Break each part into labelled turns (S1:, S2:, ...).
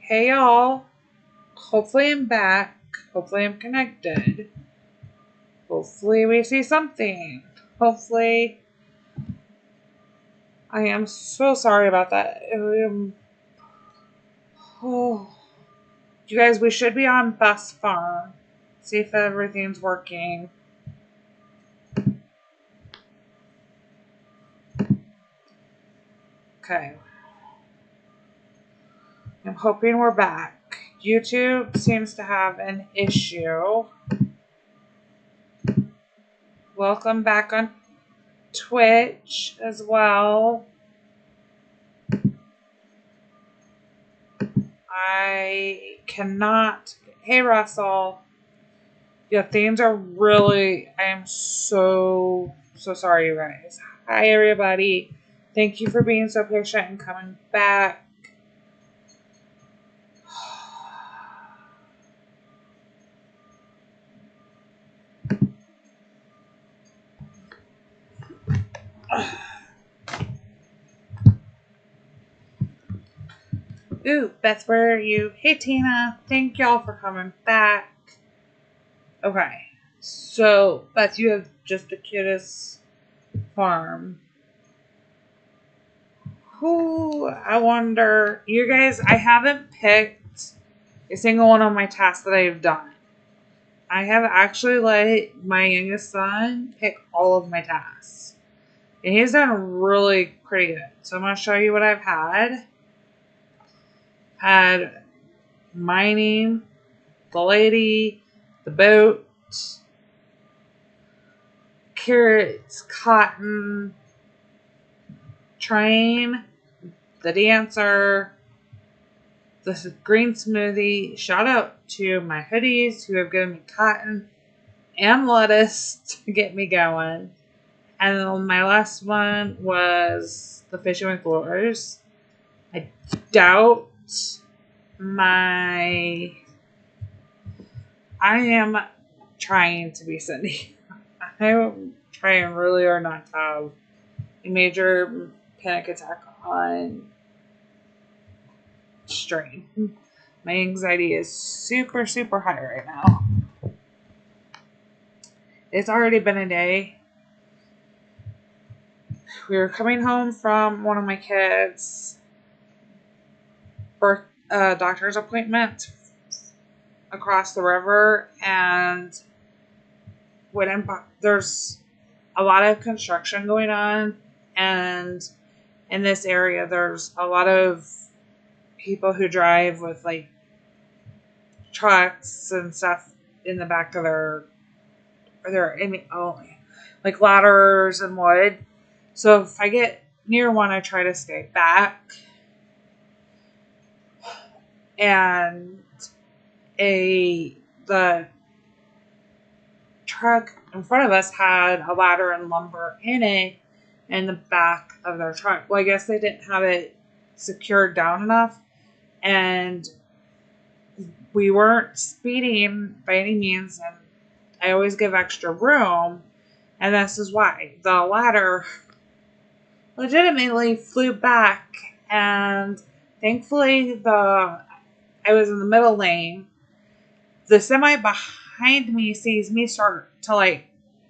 S1: Hey y'all. Hopefully I'm back. Hopefully I'm connected. Hopefully we see something. Hopefully. I am so sorry about that. Oh. You guys, we should be on Bus Farm. See if everything's working. Okay. I'm hoping we're back. YouTube seems to have an issue. Welcome back on Twitch as well. I cannot. Hey, Russell. Yeah, things are really. I am so sorry, you guys. Hi, everybody. Thank you for being so patient and coming back. Ooh, Beth, where are you? Hey, Tina. Thank y'all for coming back. Okay. So, Beth, you have just the cutest farm. Who, I wonder. You guys, I haven't picked a single one of my tasks that I've done. I have actually let my youngest son pick all of my tasks. And he's done really pretty good. So I'm going to show you what I've had. Had mining, the lady, the boat, carrots, cotton, train, the dancer, the green smoothie. Shout out to my hoodies who have given me cotton and lettuce to get me going. And then my last one was the fishing with lures. I doubt I am trying to be Cindy. I'm trying really hard not to have a major panic attack on strain. My anxiety is super high right now. It's already been a day. We were coming home from one of my kids' doctor's appointment across the river, and there's a lot of construction going on, and in this area there's a lot of people who drive with like trucks and stuff in the back of like ladders and wood. So if I get near one, I try to stay back. And the truck in front of us had a ladder and lumber in it in the back of their truck. Well, I guess they didn't have it secured down enough, and we weren't speeding by any means, and I always give extra room, and this is why. The ladder legitimately flew back, and thankfully I was in the middle lane. The semi behind me sees me start to like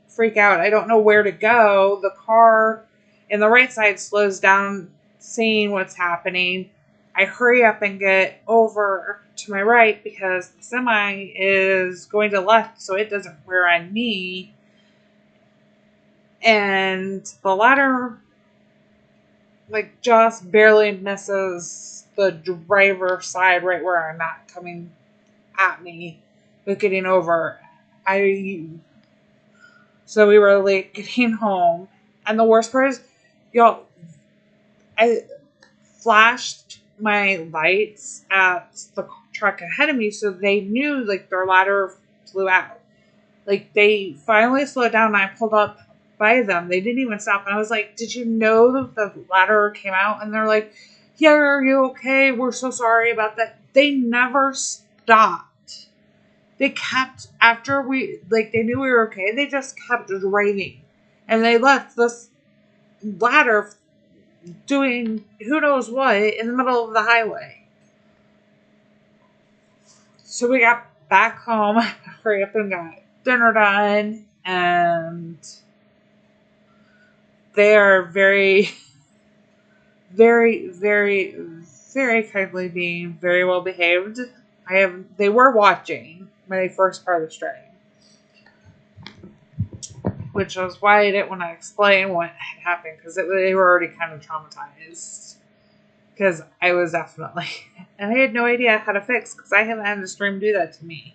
S1: freak out. I don't know where to go. The car in the right side slows down, seeing what's happening. I hurry up and get over to my right because the semi is going to left so it doesn't rear on me. And the ladder like just barely misses the driver's side right where I'm not coming at me with getting over. So we were late getting home. And the worst part is, y'all, I flashed my lights at the truck ahead of me so they knew like their ladder flew out. Like they finally slowed down and I pulled up by them. They didn't even stop. And I was like, did you know that the ladder came out? And they're like, yeah, are you okay? We're so sorry about that. They never stopped. They kept, after they knew we were okay, they just kept driving. And they left this ladder doing who knows what in the middle of the highway. So we got back home, hurry up and got dinner done, and they are very, very, very, very kindly being very well behaved. They were watching my first part of the stream, which was why I didn't want to explain what had happened, because they were already kind of traumatized. Because I was definitely, and I had no idea how to fix, because I haven't had the stream do that to me.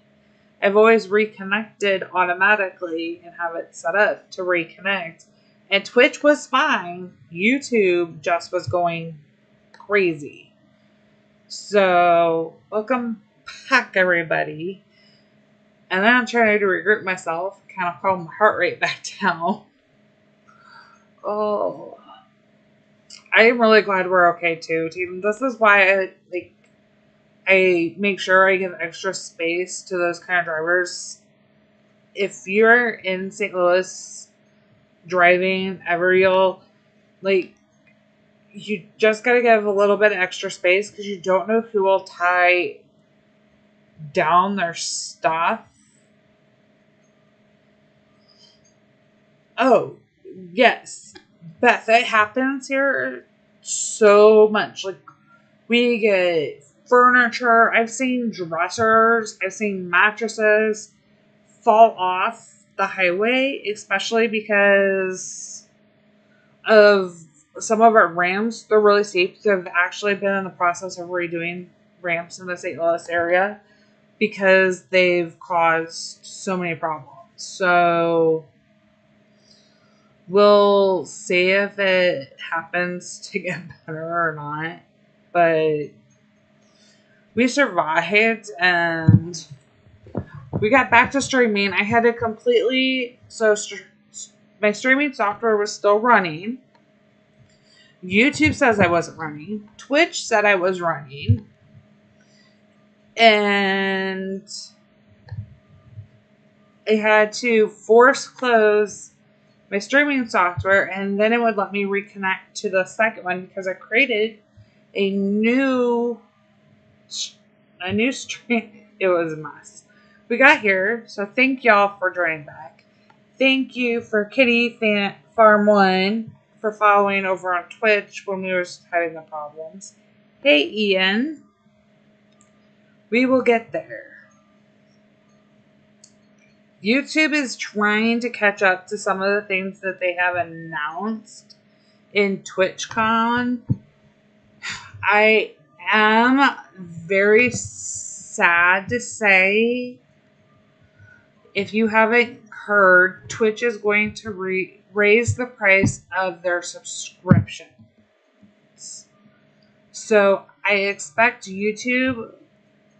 S1: I've always reconnected automatically and have it set up to reconnect. And Twitch was fine. YouTube just was going crazy. So, welcome back, everybody. And then I'm trying to regroup myself, kind of calm my heart rate back down. Oh, I am really glad we're okay too, team. This is why I make sure I give extra space to those kind of drivers. If you're in St. Louis driving ever, you just gotta give a little bit of extra space, because you don't know who will tie down their stuff. Oh, yes. Beth, it happens here so much. Like, we get furniture. I've seen dressers. I've seen mattresses fall off the highway, especially because of some of our ramps. They're really steep. They've actually been in the process of redoing ramps in the St. Louis area because they've caused so many problems. So we'll see if it happens to get better or not. But we survived, and we got back to streaming. I had to completely... my streaming software was still running. YouTube says I wasn't running. Twitch said I was running. And I had to force close my streaming software, and then it would let me reconnect to the second one, because I created a new stream. It was a mess. We got here, so thank y'all for joining back. Thank you for Kitty Farm 1 for following over on Twitch when we were having the problems. Hey Ian, we will get there. YouTube is trying to catch up to some of the things that they have announced in TwitchCon. I am very sad to say, if you haven't heard, Twitch is going to raise the price of their subscriptions. So I expect YouTube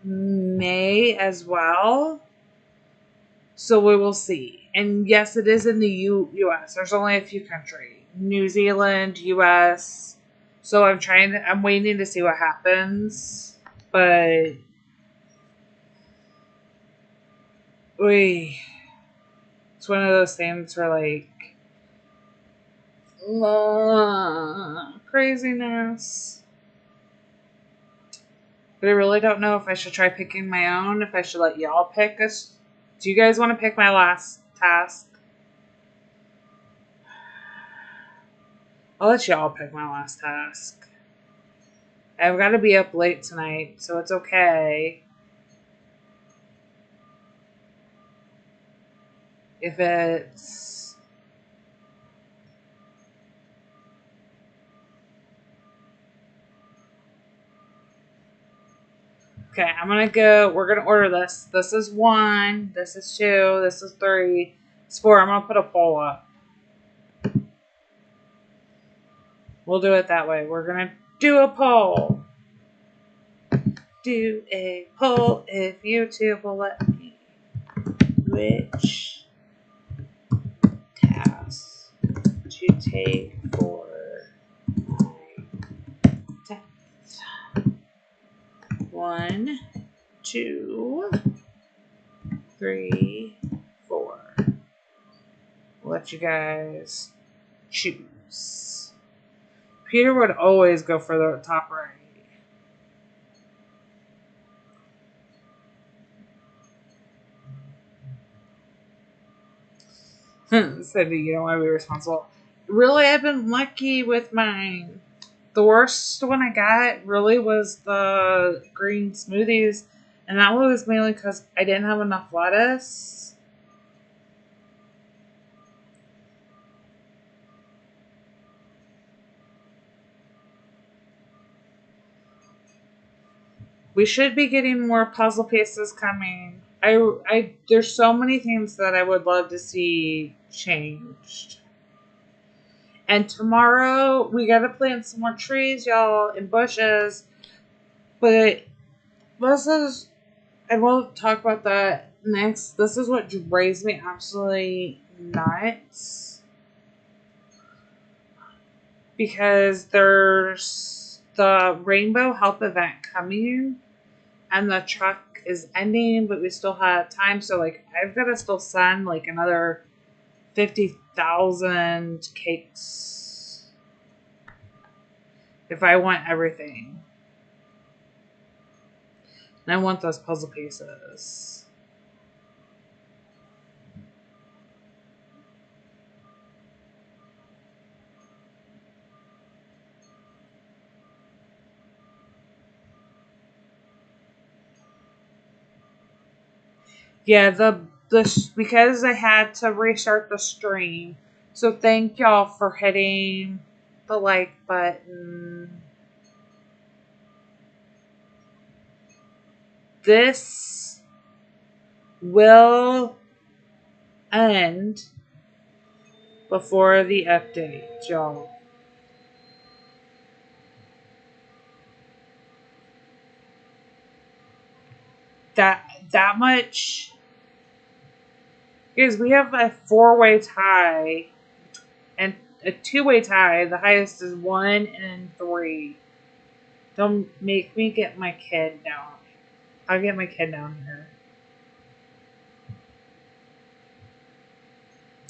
S1: may as well. So we will see. And yes, it is in the U.S. There's only a few countries. New Zealand, U.S. So I'm waiting to see what happens. But it's one of those things where, craziness. But I really don't know if I should try picking my own, if I should let y'all pick us. Do you guys want to pick my last task? I'll let y'all pick my last task. I've got to be up late tonight, so it's okay if it's... Okay, we're going to order this. This is 1, this is 2, this is 3, it's 4. I'm going to put a poll up. We'll do it that way. We're going to do a poll. Do a poll if YouTube will let me. Which tasks to take for my test? 1, 2, 3, 4. We'll let you guys choose. Peter would always go for the top right. Said you don't want to be responsible. Really, I've been lucky with mine. The worst one I got really was the green smoothies, and that was mainly because I didn't have enough lettuce. We should be getting more puzzle pieces coming. There's so many things that I would love to see changed. And tomorrow we gotta plant some more trees, y'all, and bushes. But this is, and we'll talk about that next. This is what drives me absolutely nuts. Because there's the Rainbow Help event coming, and the truck is ending, but we still have time. So, like, I've got to still send, like, another 50,000 cakes if I want everything. And I want those puzzle pieces. Yeah, because I had to restart the stream. So thank y'all for hitting the like button. This will end before the update, y'all. That much, because we have a 4-way tie and a 2-way tie. The highest is 1 and 3. Don't make me get my kid down. I'll get my kid down here.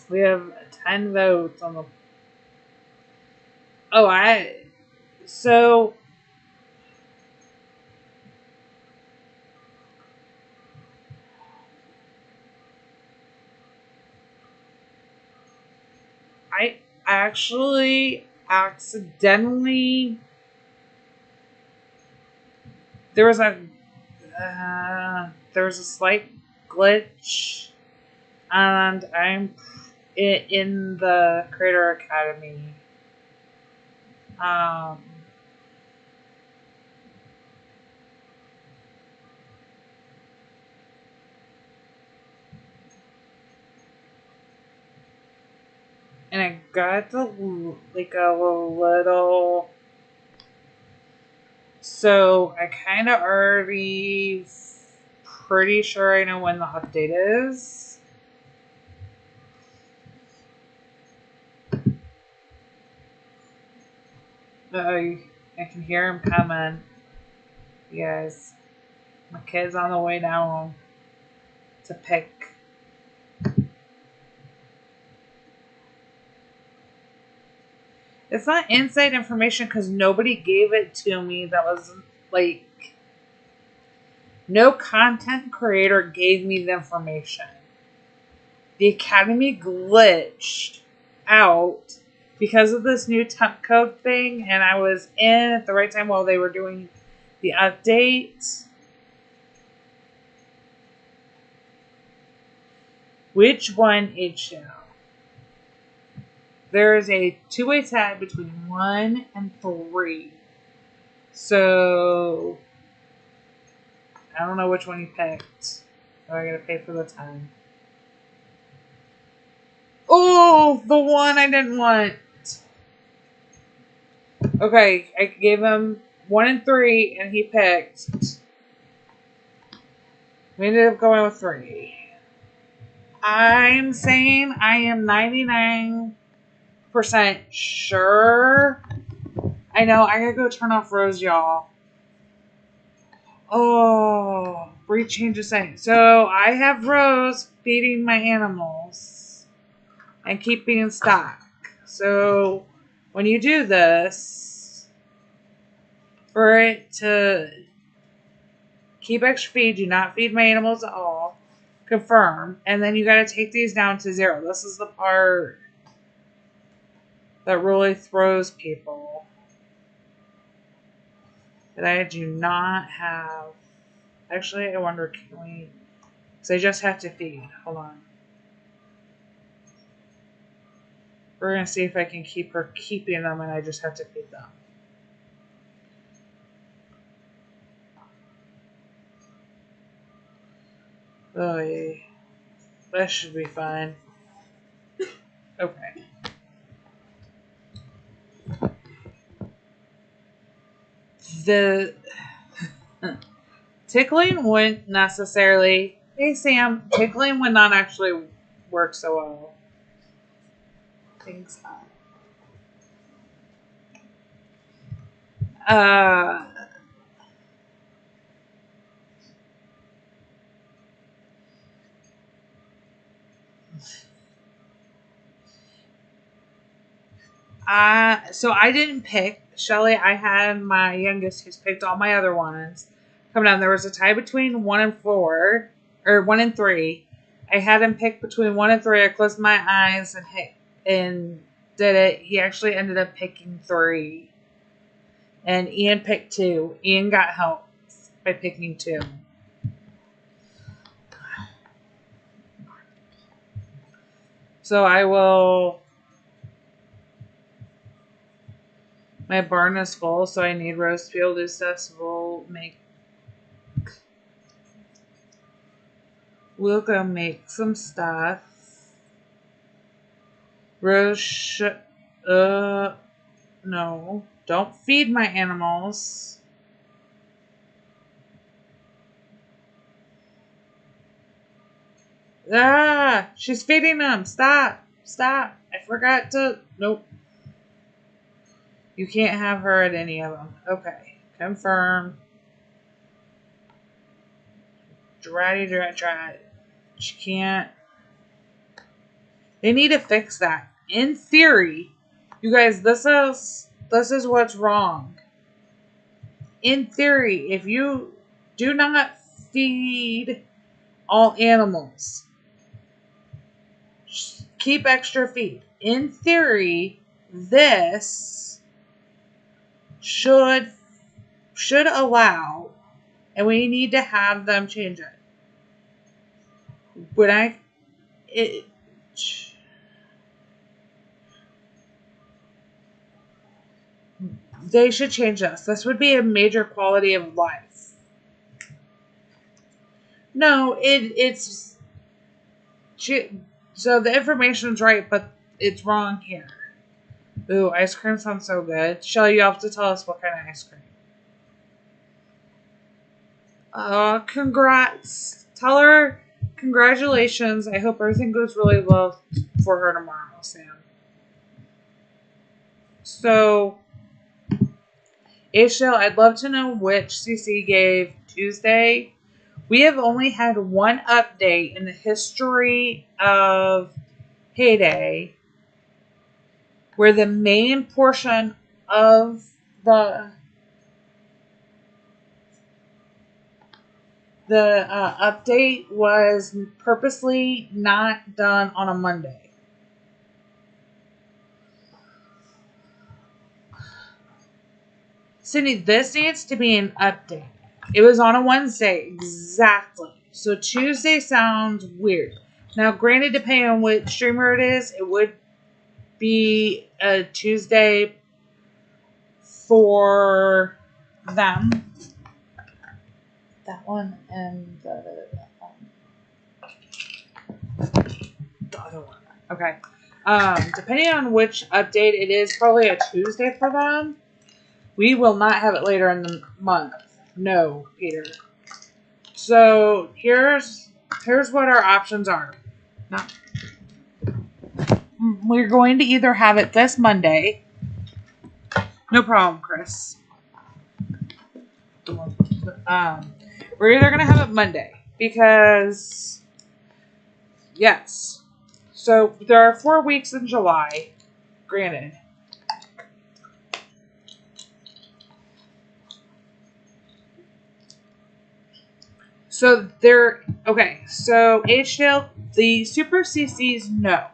S1: We have 10 votes on the. Oh, so I actually accidentally there was a slight glitch, and I'm in the Creator Academy. And I got a little. So I kind of already pretty sure I know when the update is. I can hear him coming. You guys, my kid's on the way down to pick. It's not inside information because nobody gave it to me. That was like, no content creator gave me the information. The Academy glitched out because of this new temp code thing, and I was in at the right time while they were doing the update. Which one it shall? There is a 2-way tie between 1 and 3. So I don't know which one you picked. Oh, I gotta pay for the time. Oh, the one I didn't want. Okay, I gave him 1 and 3, and he picked. We ended up going with 3. I'm saying I am 99% sure. I know, I gotta go turn off Rose, y'all. Oh, brief change of setting. So I have Rose feeding my animals and keeping in stock. So when you do this, for it to keep extra feed, do not feed my animals at all. confirm, and then you got to take these down to 0. This is the part that really throws people. That I do not have. Actually, I wonder, can we? Because I just have to feed. Hold on. We're going to see if I can keep her keeping them, and I just have to feed them. Oh, that should be fine. Okay. The tickling wouldn't necessarily. Hey, Sam. Tickling would not actually work so well. Thanks. So I didn't pick. Shelly, I had my youngest who's picked all my other ones. Come down. There was a tie between 1 and 4, or 1 and 3. I had him pick between 1 and 3. I closed my eyes and did it. He actually ended up picking 3. And Ian picked 2. Ian got help by picking 2. So I will. My barn is full, so I need roast field accessible. We'll go make some stuff. No. Don't feed my animals. Ah, she's feeding them. Stop. Stop. I forgot to. Nope. You can't have her at any of them. Okay. Confirm. Try. She can't. They need to fix that. In theory, you guys, this is what's wrong. In theory, if you do not feed all animals, keep extra feed. In theory, this should allow, and we need to have them change it. They should change this. This would be a major quality of life. No, it's so the information's right, but it's wrong here. Ooh, ice cream sounds so good. Shelly, you have to tell us what kind of ice cream. Congrats. Tell her congratulations. I hope everything goes really well for her tomorrow, Sam. So, Ashel, I'd love to know which CC gave Tuesday. We have only had one update in the history of Heyday where the main portion of the update was purposely not done on a Monday. Cindy, this needs to be an update. It was on a Wednesday, exactly. So Tuesday sounds weird. Now, granted, depending on which streamer it is, it would be a Tuesday for them. That one and the other one. Okay. Depending on which update it is, probably a Tuesday for them. We will not have it later in the month. No, Peter. So here's what our options are. We're going to either have it this Monday. No problem, Chris. We're either going to have it Monday because, yes. So there are 4 weeks in July, granted. So they're okay. So H-Tail, the Super CCs know.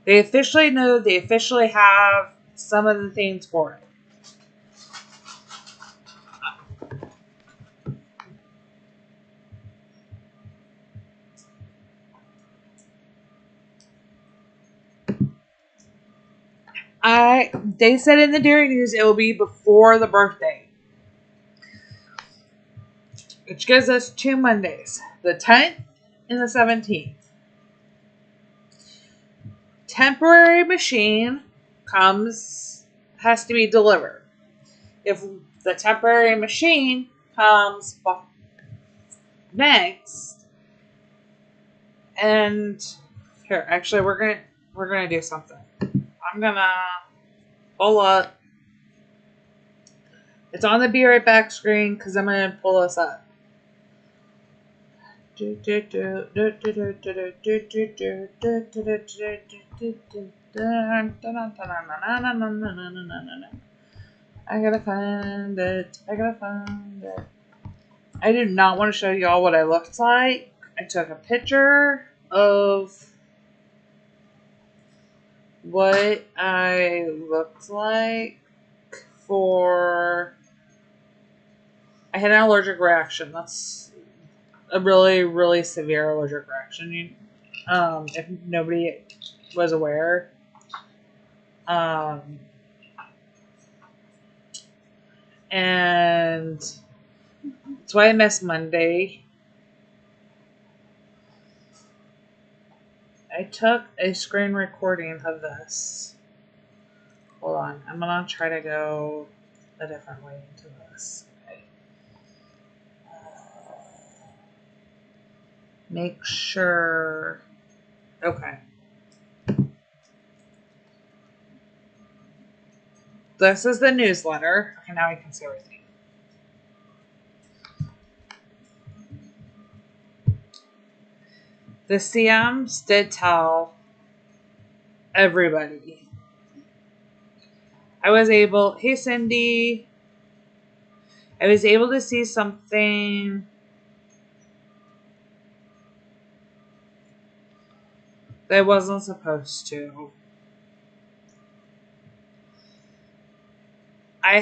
S1: They officially know. They officially have some of the things for it. They said in the Dairy News it will be before the birthday, which gives us 2 Mondays, the 10th and the 17th. Temporary machine has to be delivered. If the temporary machine comes next, and here, actually, we're gonna do something. I'm gonna pull up. It's on the Be Right Back screen because I'm gonna pull this up. I gotta find it. I do not want to show y'all what I looked like. I took a picture of what I looked like for. I had an allergic reaction. That's a really, really severe allergic reaction. If nobody was aware. And that's why I missed Monday. I took a screen recording of this. Hold on. I'm going to try to go a different way into this. Okay. Make sure. Okay. This is the newsletter. Okay, now I can see everything. The CMs did tell everybody. Hey Cindy, I was able to see something that I wasn't supposed to. I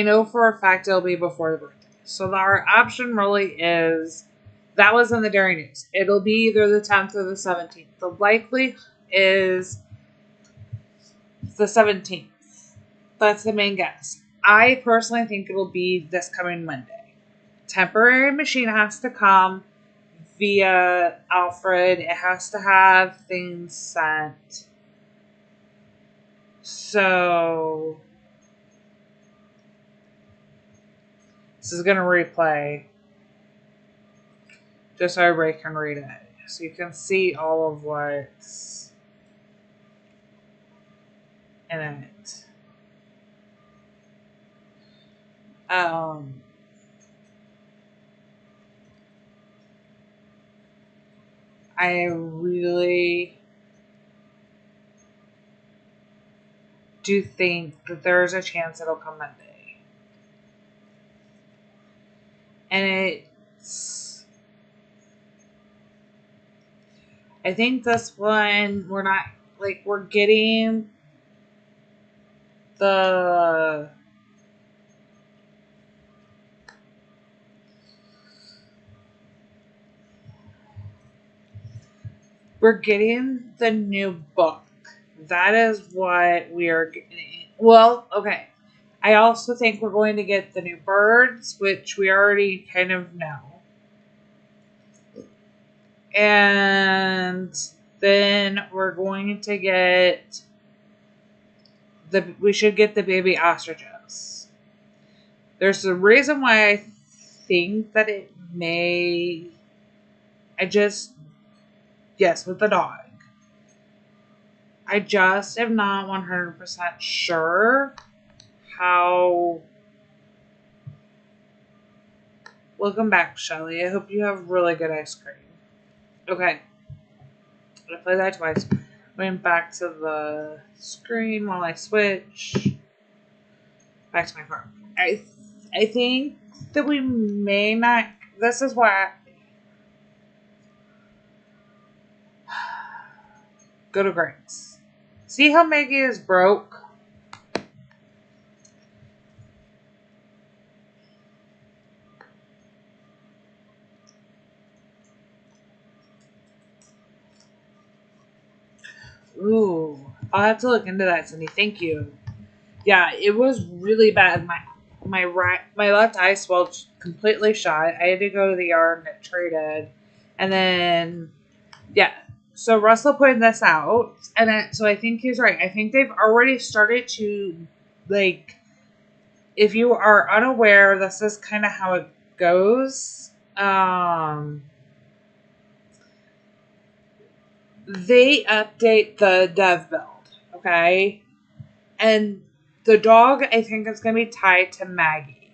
S1: know for a fact it'll be before the birthday. So our option really is, that was in the Dairy News. It'll be either the 10th or the 17th. The likely is the 17th. That's the main guess. I personally think it'll be this coming Monday. Temporary machine has to come via Alfred. It has to have things sent. So this is going to replay just so everybody can read it. So you can see all of what's in it. I really do think that there's a chance it'll come Monday. And I think this one, we're getting the new book. That is what we are getting. Well, okay. I also think we're going to get the new birds, which we already kind of know. And then we're going to get we should get the baby ostriches. There's a reason why I think that it may. Yes, with the dog. I just am not 100% sure how. Welcome back, Shelly. I hope you have really good ice cream. Okay. I played that twice. Went back to the screen while I switch. Back to my phone. I think that we may not. This is why. Go to Greg's. See how Maggie is broke? Ooh, I'll have to look into that, Cindy. Thank you. Yeah, it was really bad. My left eye swelled completely shut. I had to go to the ER and get treated, and then yeah. So Russell pointed this out, and so I think he's right. I think they've already started to, like, if you are unaware, this is kind of how it goes. They update the dev build, okay? And the dog, I think, is going to be tied to Maggie,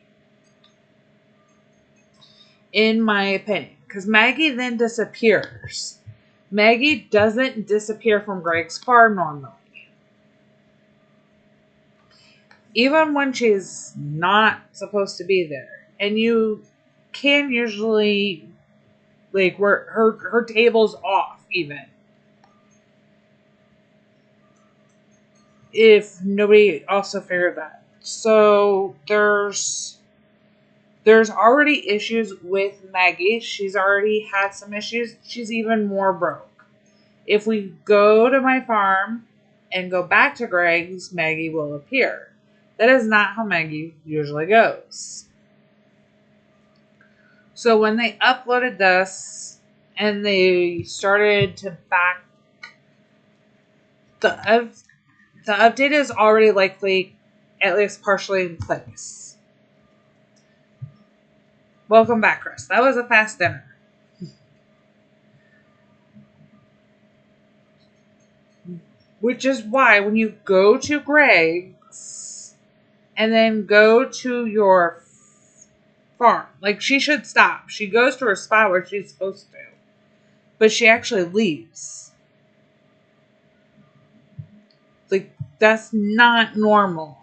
S1: in my opinion. Because Maggie then disappears. Maggie doesn't disappear from Greg's farm normally. Even when she's not supposed to be there. And you can usually, like, where her table's off, even. If nobody also figured that. So there's already issues with Maggie. She's already had some issues. She's even more broke. If we go to my farm and go back to Greg's, Maggie will appear. That is not how Maggie usually goes. So when they uploaded this and they started to back the update is already likely at least partially in place. Welcome back, Chris. That was a fast dinner. Which is why when you go to Greg's and then go to your farm, like, she should stop. She goes to her spot where she's supposed to. But she actually leaves. Like, that's not normal.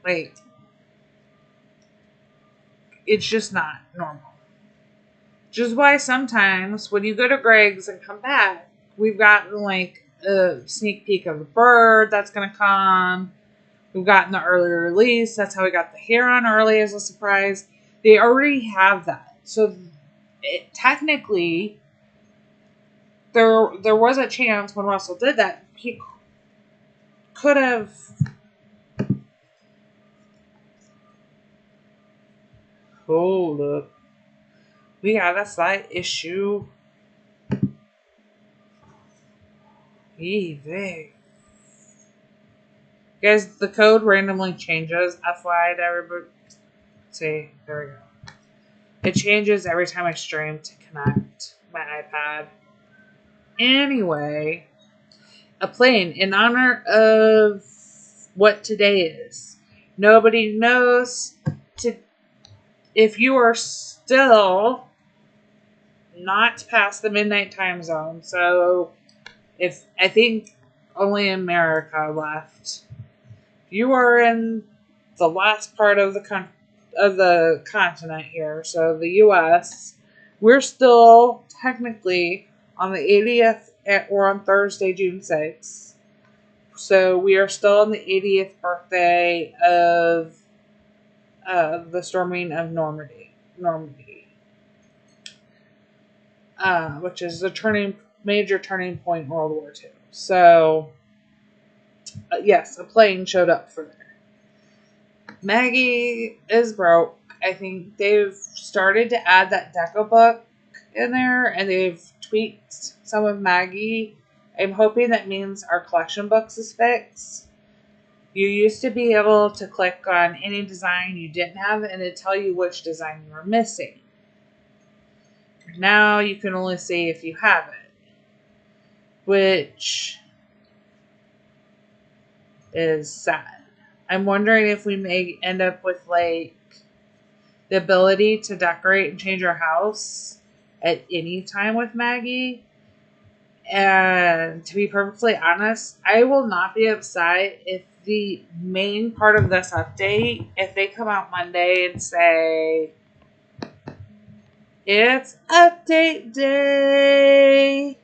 S1: Like, it's just not normal. Which is why sometimes when you go to Greg's and come back, we've gotten, like, a sneak peek of a bird that's going to come. We've gotten the early release. That's how we got the Heron early as a surprise. They already have that. So technically, there was a chance when Russell did that, he could have. Hold up. We got a slight issue. Easy. Guys, the code randomly changes. FYI to everybody. See, there we go. It changes every time I stream to connect my iPad. Anyway, a plane in honor of what today is. Nobody knows if you are still not past the midnight time zone. So if I think only America left. If you are in the last part of the continent here, so the U.S., we're still technically on the 80th, or on Thursday, June 6th. So we are still on the 80th birthday of the storming of Normandy, which is a major turning point in World War II. So, yes, a plane showed up for there. Maggie is broke. I think they've started to add that deco book in there, and they've tweaked some of Maggie. I'm hoping that means our collection books is fixed. You used to be able to click on any design you didn't have, and it'd tell you which design you were missing. Now you can only see if you have it, which is sad. I'm wondering if we may end up with, like, the ability to decorate and change our house at any time with Maggie. And to be perfectly honest, I will not be upset if the main part of this update, if they come out Monday and say, it's update day,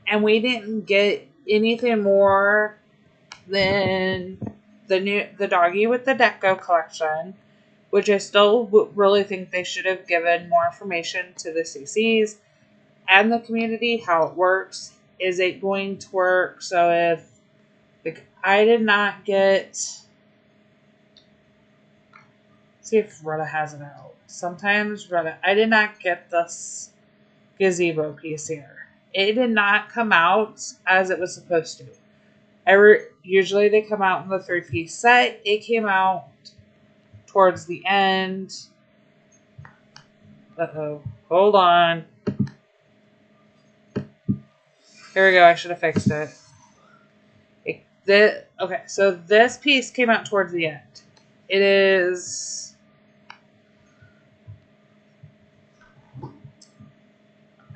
S1: and we didn't get anything more than the doggy with the Deco collection, which I still really think they should have given more information to the CCs and the community, how it works. Is it going to work? So if I did not get, see if Retta has it out. Sometimes Retta, I did not get this gazebo piece here. It did not come out as it was supposed to. Usually they come out in the 3-piece set. It came out towards the end. Uh-oh. Hold on. Here we go. I should have fixed it. Okay, so this piece came out towards the end. It is...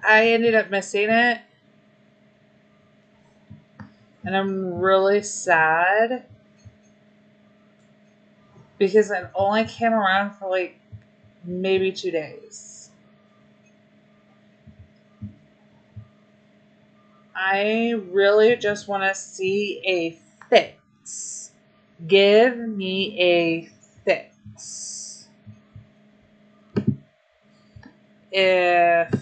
S1: I ended up missing it. And I'm really sad. Because it only came around for like maybe 2 days. I really just want to see a fix. Give me a fix. If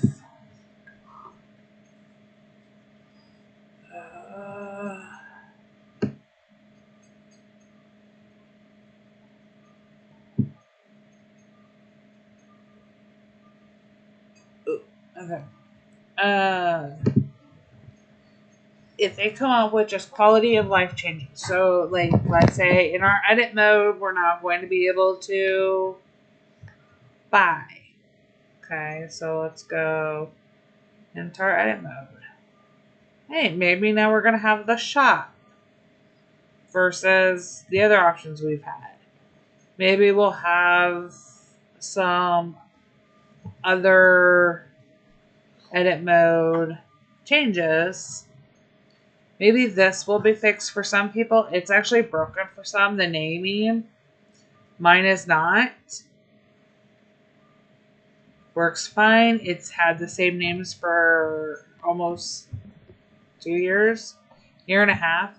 S1: okay. If they come up with just quality of life changes. So, like, let's say in our edit mode, we're not going to be able to buy. Okay, so let's go into our edit mode. Hey, maybe now we're going to have the shop versus the other options we've had. Maybe we'll have some other edit mode changes. Maybe this will be fixed for some people. It's actually broken for some, the naming. Mine is not. Works fine. It's had the same names for almost 2 years. Year and a half.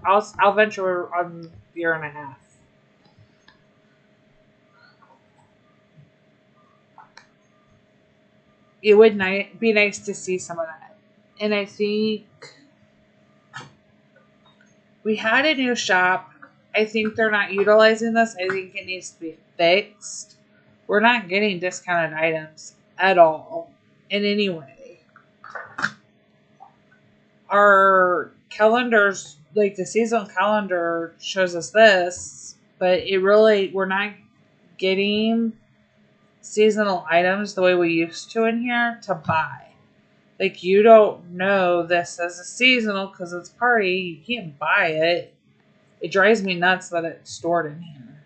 S1: I'll venture on year and a half. It would be nice to see some of that. And I think we had a new shop. I think they're not utilizing this. I think it needs to be fixed. We're not getting discounted items at all in any way. Our calendars, like the seasonal calendar shows us this, but we're not getting seasonal items the way we used to in here to buy. Like, you don't know this as a seasonal because it's party. You can't buy it. It drives me nuts that it's stored in here.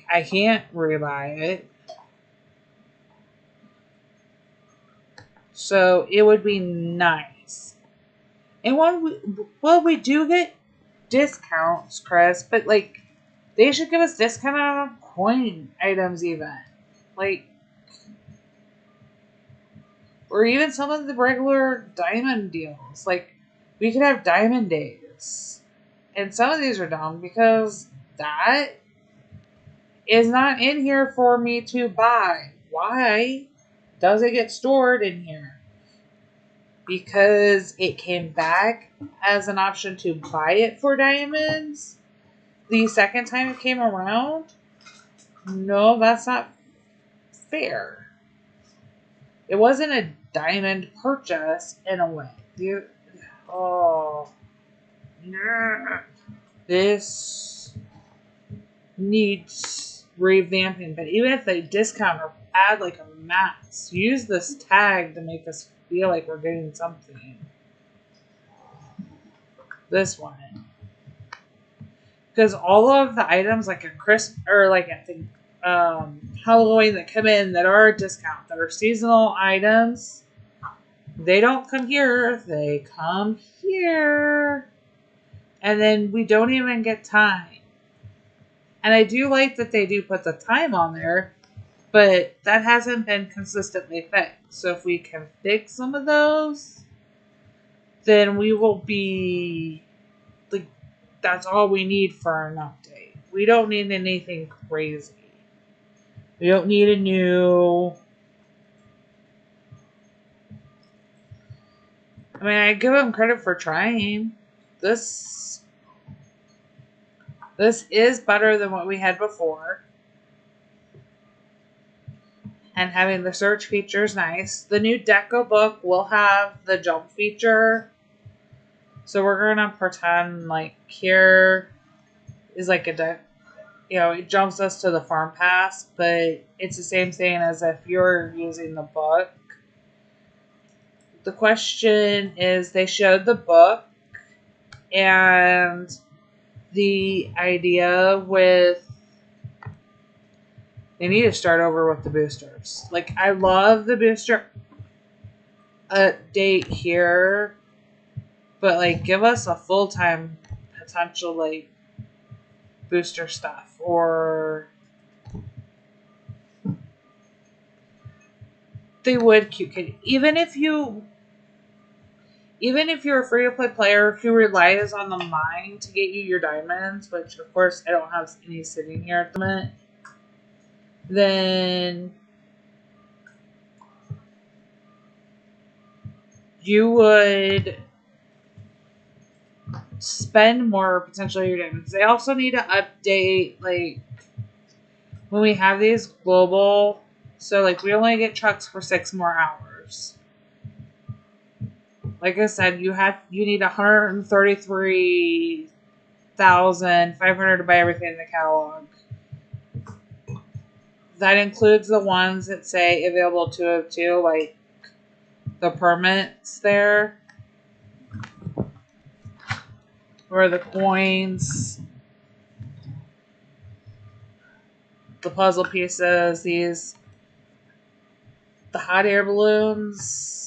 S1: I can't rebuy it. So it would be nice. And we do get discounts, Chris, but like they should give us discount on coin items even. Like, or even some of the regular diamond deals. Like, we could have diamond days. And some of these are dumb because that is not in here for me to buy. Why does it get stored in here? Because it came back as an option to buy it for diamonds the second time it came around? No, that's not fair. It wasn't a diamond purchase in a way. This needs revamping, but even if they discount or add like a max, use this tag to make us feel like we're getting something. This one. Because all of the items, like a crisp, or like I think Halloween that come in that are a discount, that are seasonal items, they don't come here. They come here. And then we don't even get time. And I do like that they do put the time on there, but that hasn't been consistently fixed. So if we can fix some of those, then we will be, like, that's all we need for an update. We don't need anything crazy. We don't need a new... I mean, I give them credit for trying. This is better than what we had before. And having the search feature is nice. The new Deco book will have the jump feature. So we're going to pretend like here is like a it jumps us to the farm pass, but it's the same thing as if you're using the book. The question is, they showed the book and the idea with, they need to start over with the boosters. Like, I love the booster update here, but like, give us a full-time potential like booster stuff, or they would even if you're a free-to-play player who relies on the mine to get you your diamonds, which of course I don't have any sitting here at the moment, then you would spend more potentially your diamonds. They also need to update, like, when we have these global, so like we only get trucks for 6 more hours. Like I said, you need 133,500 to buy everything in the catalog. That includes the ones that say available 202, like the permits there, or the coins, the puzzle pieces, the hot air balloons.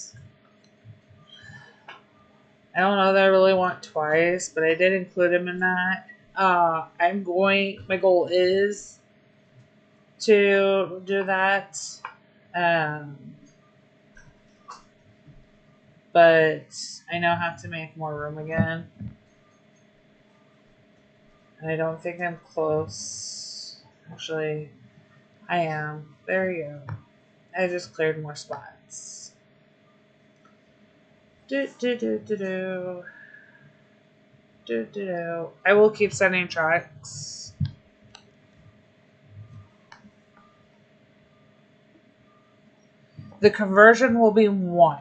S1: I don't know that I really want twice, but I did include them in that. My goal is to do that. But I now have to make more room again. And I don't think I'm close. Actually, I am. There you go. I just cleared more spots. I will keep sending trucks. The conversion will be 1.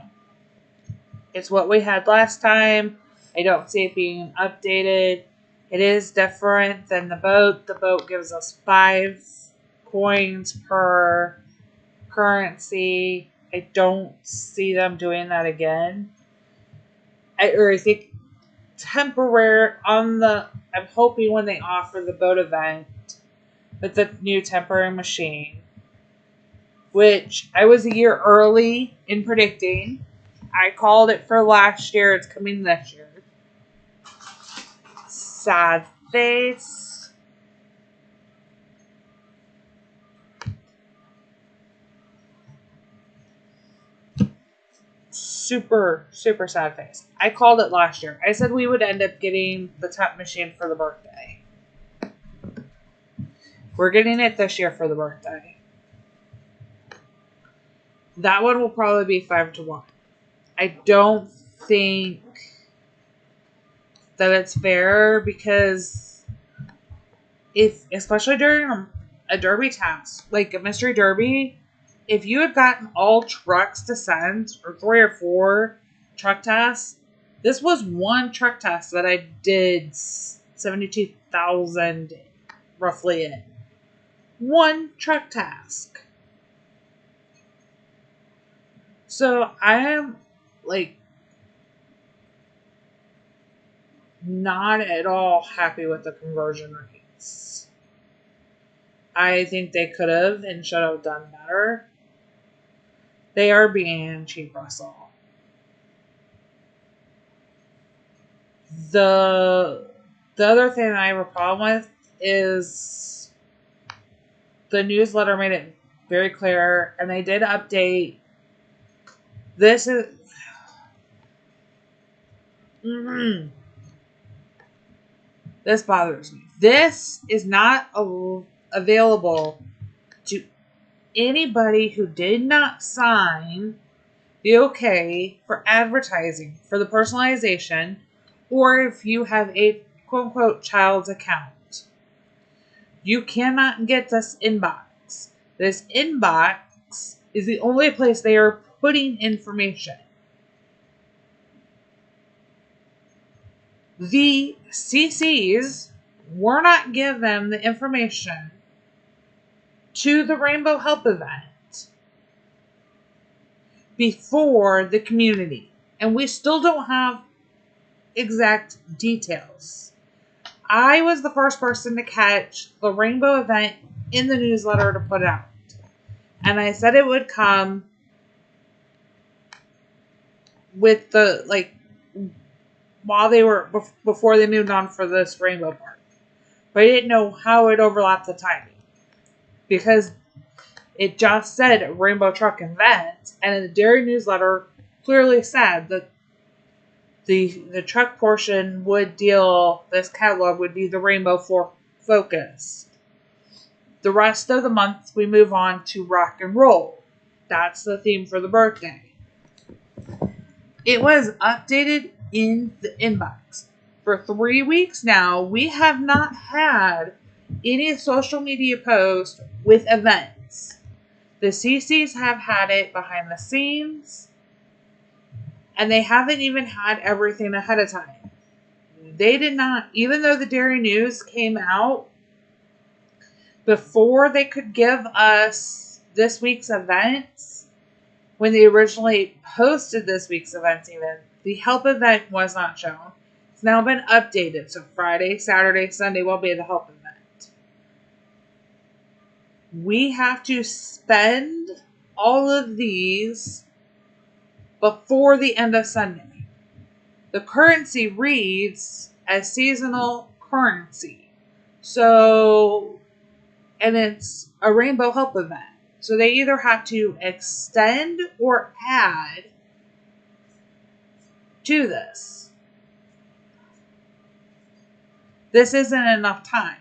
S1: It's what we had last time. I don't see it being updated. It is different than the boat. The boat gives us 5 coins per currency. I don't see them doing that again. I think temporary I'm hoping when they offer the boat event with the new temporary machine, which I was a year early in predicting. I called it for last year. It's coming this year. Sad face. Super, super sad face. I called it last year. I said we would end up getting the temp machine for the birthday. We're getting it this year for the birthday. That one will probably be 5-1. I don't think that it's fair, because especially during a derby task, like a mystery derby, if you had gotten all trucks to send, or 3 or 4 truck tasks, this was 1 truck task that I did 72,000 roughly in. 1 truck task. So I am like not at all happy with the conversion rates. I think they could have and should have done better. They are being cheap, Russell. The other thing I have a problem with is the newsletter made it very clear, and they did update. This is this bothers me. This is not available to anybody who did not sign the okay for advertising for the personalization, or if you have a quote unquote child's account. You cannot get this inbox. This inbox is the only place they are putting information. The CCs were not given the information to the Rainbow Help event before the community. And we still don't have exact details. I was the first person to catch the Rainbow event in the newsletter to put out. And I said it would come with the, while they were, before they moved on for this Rainbow Park. But I didn't know how it overlapped the timing. Because it just said Rainbow Truck event, and in the dairy newsletter clearly said that the truck portion would deal, this catalog would be the Rainbow focus. The rest of the month we move on to rock and roll. That's the theme for the birthday. It was updated in the inbox. For 3 weeks now, we have not had any social media post with events. The CCs have had it behind the scenes, and they haven't even had everything ahead of time. They did not, even though the dairy news came out before they could give us this week's events, when they originally posted this week's events even, the help event was not shown. It's now been updated, so Friday, Saturday, Sunday will be the help event. We have to spend all of these before the end of Sunday. The currency reads as seasonal currency. So, and it's a Rainbow Help event. So they either have to extend or add to this. This isn't enough time.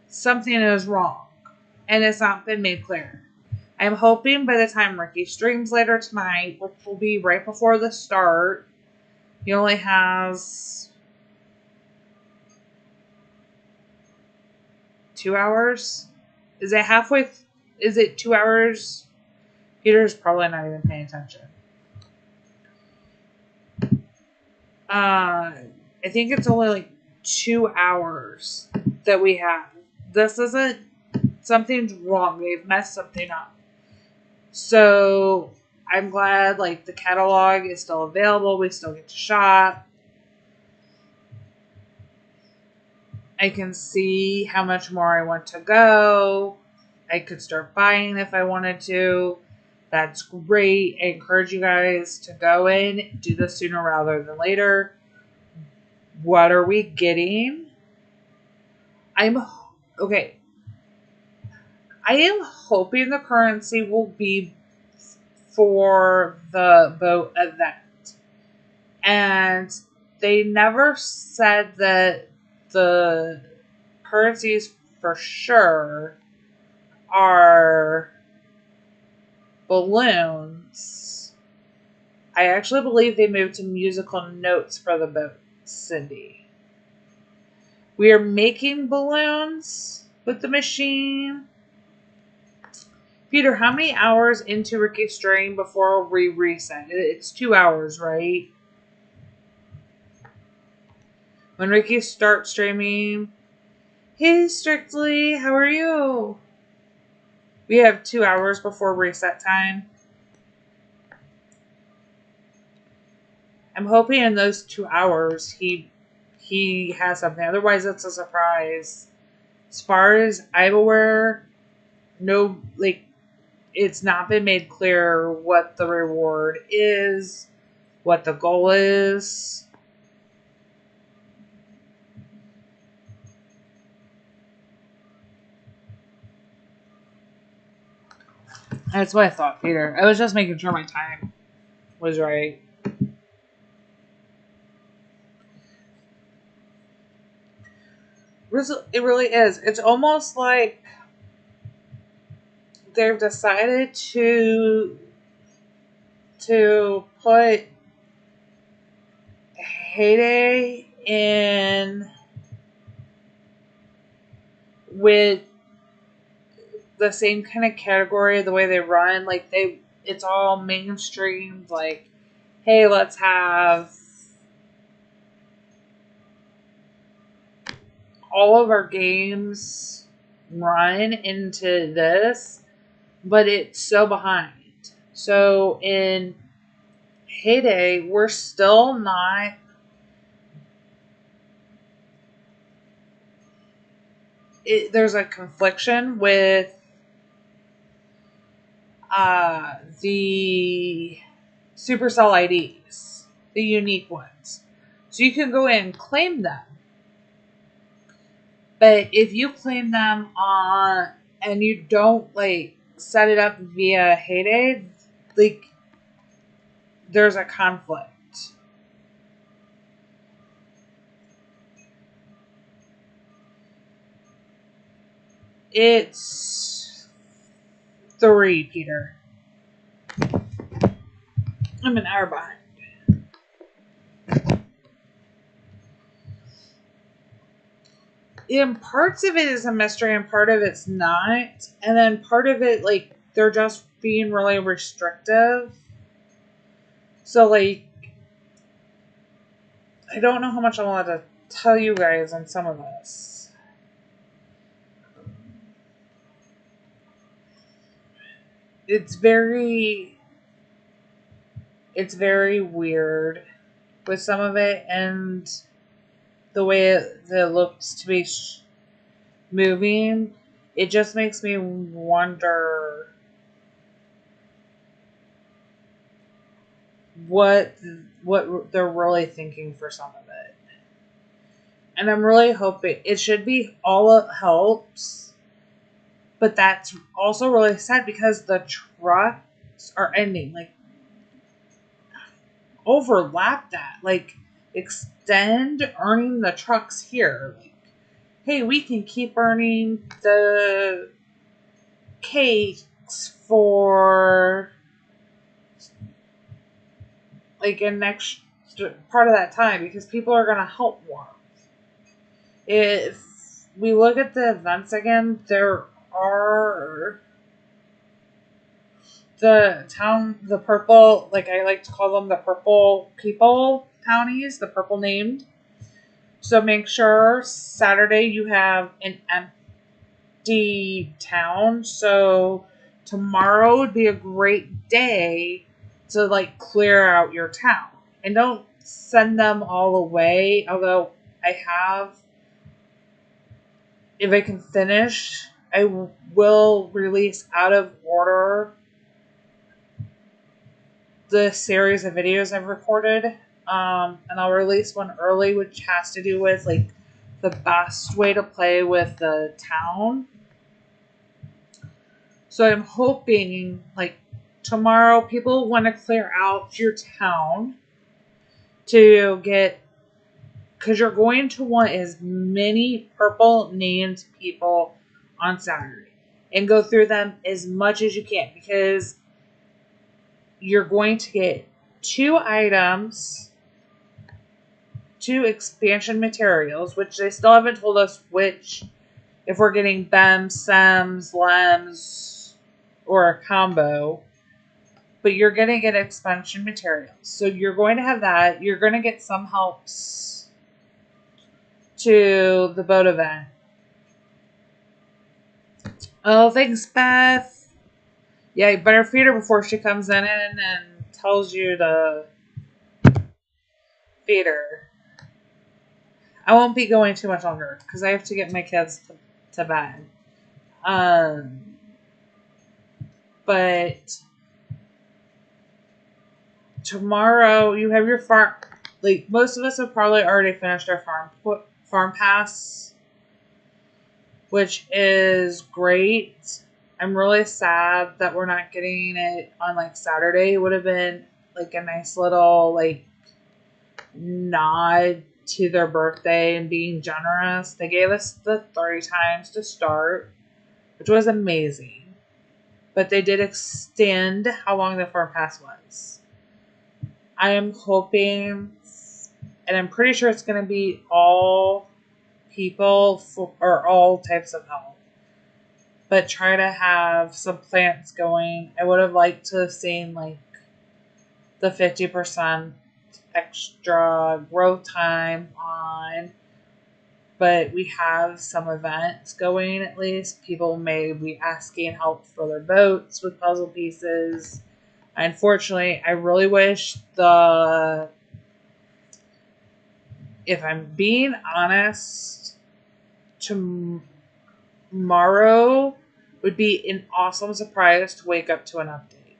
S1: Something is wrong. And it's not been made clear. I'm hoping by the time Ricky streams later tonight, which will be right before the start, he only has 2 hours. Is it halfway? Is it 2 hours? Peter's probably not even paying attention. I think it's only 2 hours that we have. This isn't, something's wrong. They've messed something up. So I'm glad the catalog is still available. We still get to shop. I can see how much more I want to go. I could start buying if I wanted to. That's great. I encourage you guys to go in, do this sooner rather than later. What are we getting? I am hoping the currency will be for the boat event. And they never said that the currencies for sure are balloons. I actually believe they moved to musical notes for the boat, Cindy. We are making balloons with the machine. Peter, how many hours into Ricky's stream before we reset? It's 2 hours, right? When Ricky starts streaming, hey Strictly, how are you? We have 2 hours before reset time. I'm hoping in those 2 hours he has something. Otherwise, it's a surprise. As far as I'm aware, no, like, it's not been made clear what the reward is, what the goal is. That's what I thought, Peter. I was just making sure my time was right. It really is. It's almost like they've decided to put Heyday in with the same kind of category, the way they run. Like, it's all mainstream. Like, hey, let's have all of our games run into this, but it's so behind. So in Heyday, we're still not. There's a confliction with the Supercell IDs, the unique ones. So you can go in and claim them. But if you claim them on and you don't like set it up via Heyday, like there's a conflict. It's 3, Peter. I'm an hour behind. And parts of it is a mystery and part of it's not. And then part of it, like, they're just being really restrictive. So, like, I don't know how much I want to tell you guys on some of this. It's very weird with some of it, and the way it looks to be moving, it just makes me wonder what they're really thinking for some of it. And I'm really hoping it should be all it helps, but that's also really sad because the trucks are ending. Like, overlap that. Like, extend earning the trucks here. Like, hey, we can keep earning the cakes for like an next part of that time because people are going to help more. If we look at the events again, there are the purple, like I like to call them the purple people townies, the purple named. So make sure Saturday you have an empty town. So tomorrow would be a great day to like clear out your town. And don't send them all away. Although if I can finish, I will release out of order the series of videos I've recorded. And I'll release one early, which has to do with like the best way to play with the town. So I'm hoping like tomorrow people want to clear out your town to get, because you're going to want as many purple named people on Saturday and go through them as much as you can because you're going to get 2 items, 2 expansion materials, which they still haven't told us which, if we're getting BEMs, SEMs, LEMs, or a combo. But you're going to get expansion materials. So you're going to have that. You're going to get some helps to the boat event. Oh, thanks, Beth. Yeah, you better feed her before she comes in and tells you to feed her. I won't be going too much longer because I have to get my kids to bed. But tomorrow you have your farm. Like, most of us have probably already finished our farm pass, which is great. I'm really sad that we're not getting it on like Saturday. It would have been like a nice little like nod to their birthday and being generous. They gave us the 3 times to start, which was amazing. But they did extend how long the farm pass was. I am hoping, and I'm pretty sure it's going to be all people or all types of health. But try to have some plants going. I would have liked to have seen like the 50% extra growth time on. But we have some events going at least. People may be asking help for their boats with puzzle pieces. Unfortunately, I really wish if I'm being honest, tomorrow would be an awesome surprise to wake up to an update.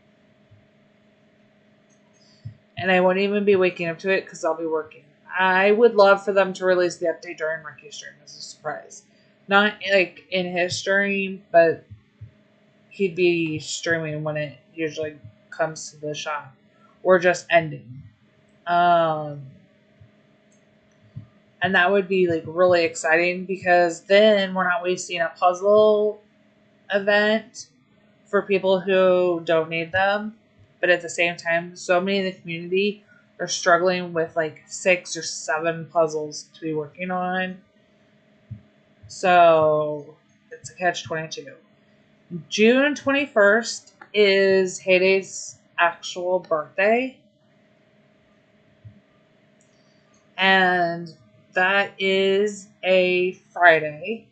S1: And I won't even be waking up to it because I'll be working. I would love for them to release the update during Ricky's stream as a surprise. Not like in his stream, but he'd be streaming when it usually comes to the shop. Or just ending. And that would be like really exciting because then we're not wasting a puzzle event for people who don't need them. But at the same time, so many in the community are struggling with like 6 or 7 puzzles to be working on. So it's a catch-22. June 21st is Heyday's actual birthday. And that is a Friday.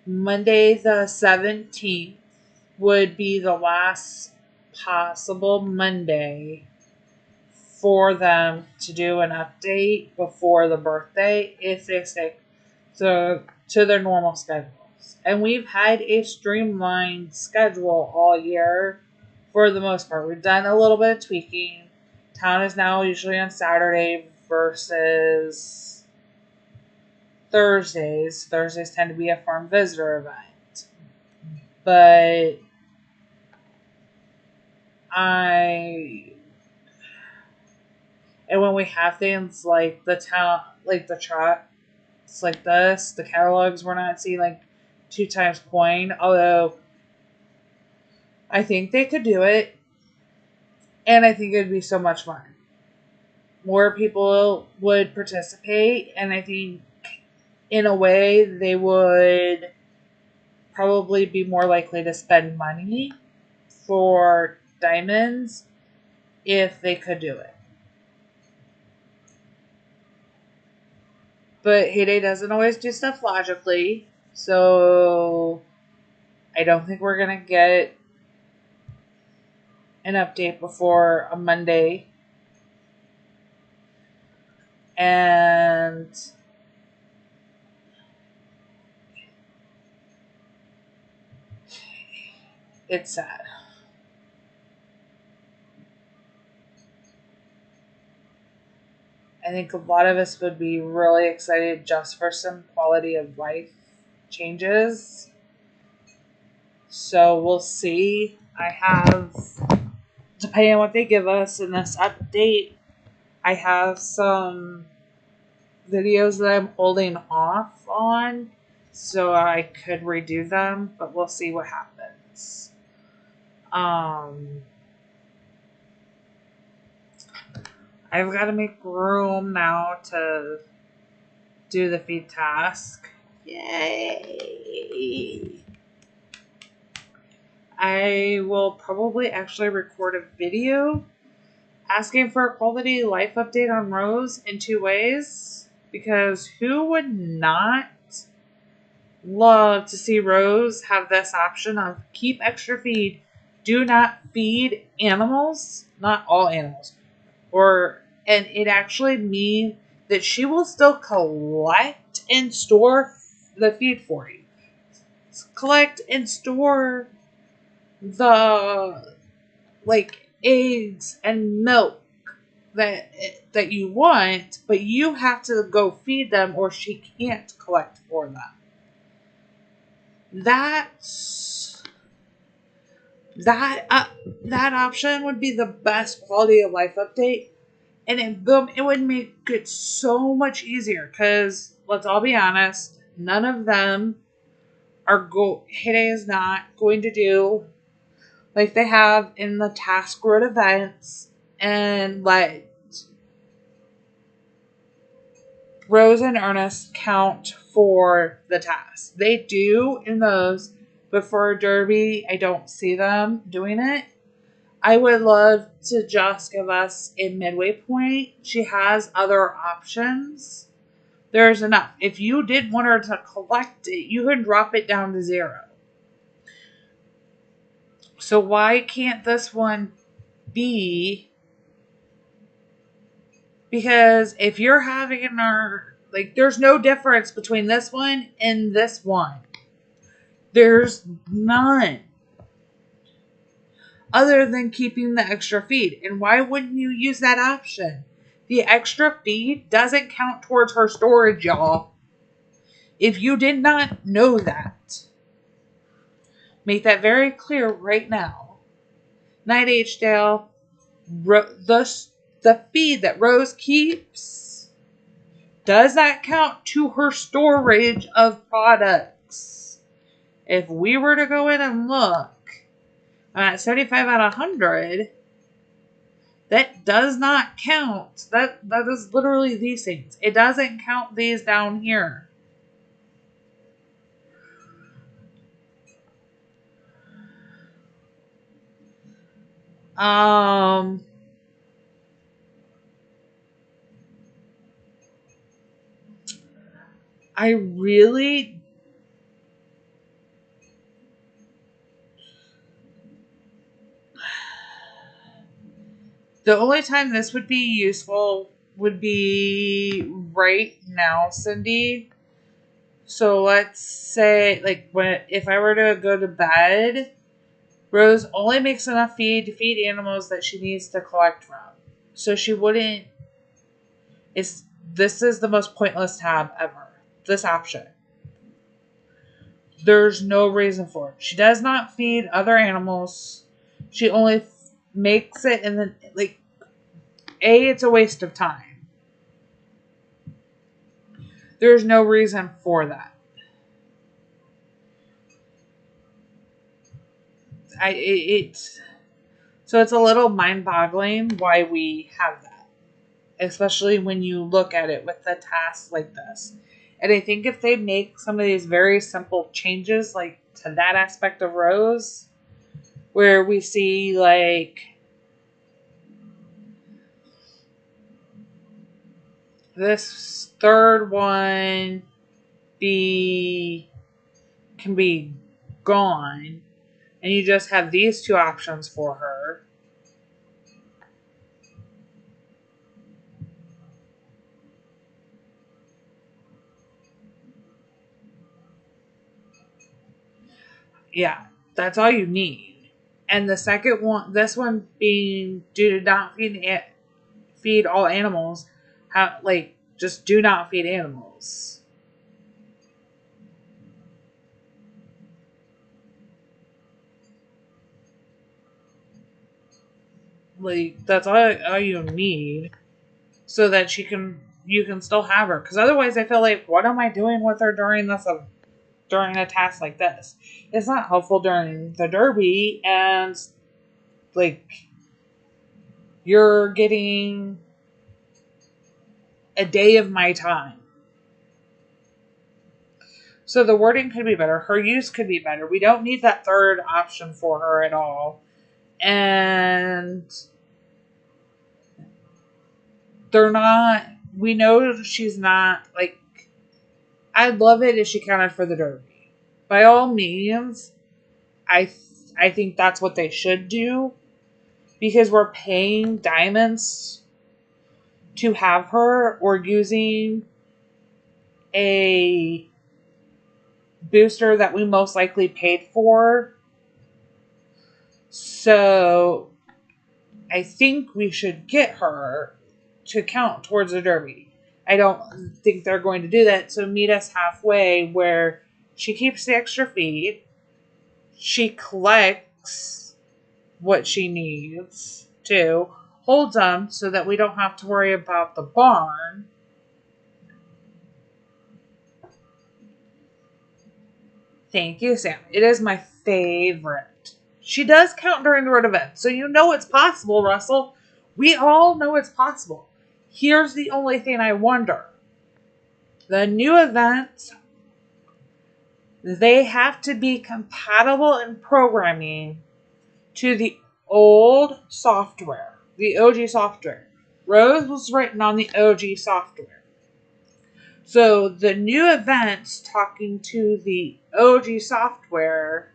S1: Monday the 17th would be the last possible Monday for them to do an update before the birthday if they stick to their normal schedules. And we've had a streamlined schedule all year for the most part. We've done a little bit of tweaking. Town is now usually on Saturday versus Thursdays. Thursdays tend to be a farm visitor event. But and when we have things like the town, like the trots like this, the catalogs, we're not seeing like 2 times coin, although I think they could do it, and I think it would be so much fun. More people would participate, and I think in a way they would probably be more likely to spend money for diamonds if they could do it. But Heyday doesn't always do stuff logically, so I don't think we're going to get an update before a Monday. And it's sad. I think a lot of us would be really excited just for some quality of life changes. So we'll see. I have, depending on what they give us in this update, I have some videos that I'm holding off on so I could redo them, but we'll see what happens. I've got to make room now to do the feed task. Yay! I will probably actually record a video asking for a quality life update on Rose in 2 ways. Because who would not love to see Rose have this option of keep extra feed, do not feed animals, not all animals, and it actually means that she will still collect and store the feed for you. collect and store the eggs and milk that you want, but you have to go feed them or she can't collect for them. That option would be the best quality of life update, and it would make it so much easier, because let's all be honest, none of them Hede is not going to do like they have in the task road events and let Rose and Ernest count for the task. They do in those, but for Derby, I don't see them doing it. I would love to just give us a midway point. She has other options. There's enough. If you did want her to collect it, you can drop it down to 0. So why can't this one be? Because if you're having there's no difference between this one and this one. There's none. Other than keeping the extra feed. And why wouldn't you use that option? The extra feed doesn't count towards her storage, y'all. If you did not know that, make that very clear right now. Night H-Dale, the feed that Rose keeps, does that count to her storage of products? If we were to go in and look at 75 out of 100, that does not count. That is literally these things. It doesn't count these down here. I really the only time this would be useful would be right now, Cindy. So let's say, if I were to go to bed, Rose only makes enough feed to feed animals that she needs to collect from. So she wouldn't. This is the most pointless tab ever. This option. There's no reason for it. She does not feed other animals. She only makes it, and then it's a waste of time. There's no reason for that. So it's a little mind-boggling why we have that, especially when you look at it with a task like this. And I think if they make some of these very simple changes, to that aspect of Rose, where we see this third one can be gone, and you just have these two options for her. Yeah, that's all you need. And the second one, this one being do not feed all animals. Just do not feed animals. That's all you need, so that you can still have her. Because otherwise, I feel like, what am I doing with her during a task like this? It's not helpful during the Derby, and you're getting a day of my time. So the wording could be better. Her use could be better. We don't need that third option for her at all. And we know she's not, I'd love it if she counted for the Derby. By all means, I think that's what they should do, because we're paying diamonds to have her, or using a booster that we most likely paid for. So I think we should get her to count towards the Derby. I don't think they're going to do that. So meet us halfway where she keeps the extra feet. She collects what she needs to, holds them so that we don't have to worry about the barn. Thank you, Sam. It is my favorite. She does count during the road event, so you know it's possible, Russell. We all know it's possible. Here's the only thing I wonder. The new events, they have to be compatible in programming to the old software, the OG software. Rose was written on the OG software. So the new events talking to the OG software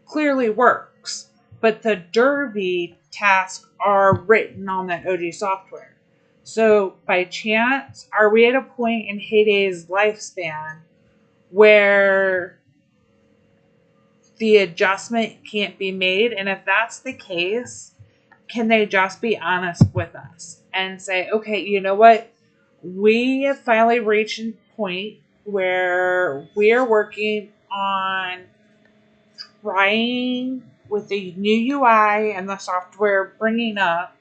S1: clearly works, but the Derby tasks are written on that OG software. So by chance, are we at a point in Heyday's lifespan where the adjustment can't be made? And if that's the case, can they just be honest with us and say, okay, you know what? We have finally reached a point where we are working on trying with the new UI and the software bringing up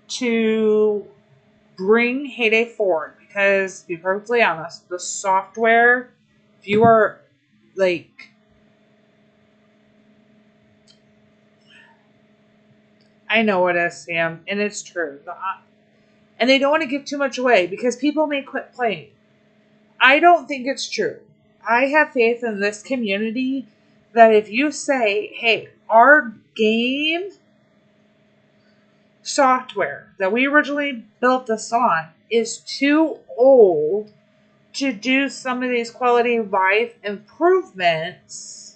S1: to bring Heyday forward. Because, to be perfectly honest, the software, if you are like, I know it is, Sam, and it's true. And they don't want to give too much away because people may quit playing. I don't think it's true. I have faith in this community that if you say, hey, our game software that we originally built this on is too old to do some of these quality of life improvements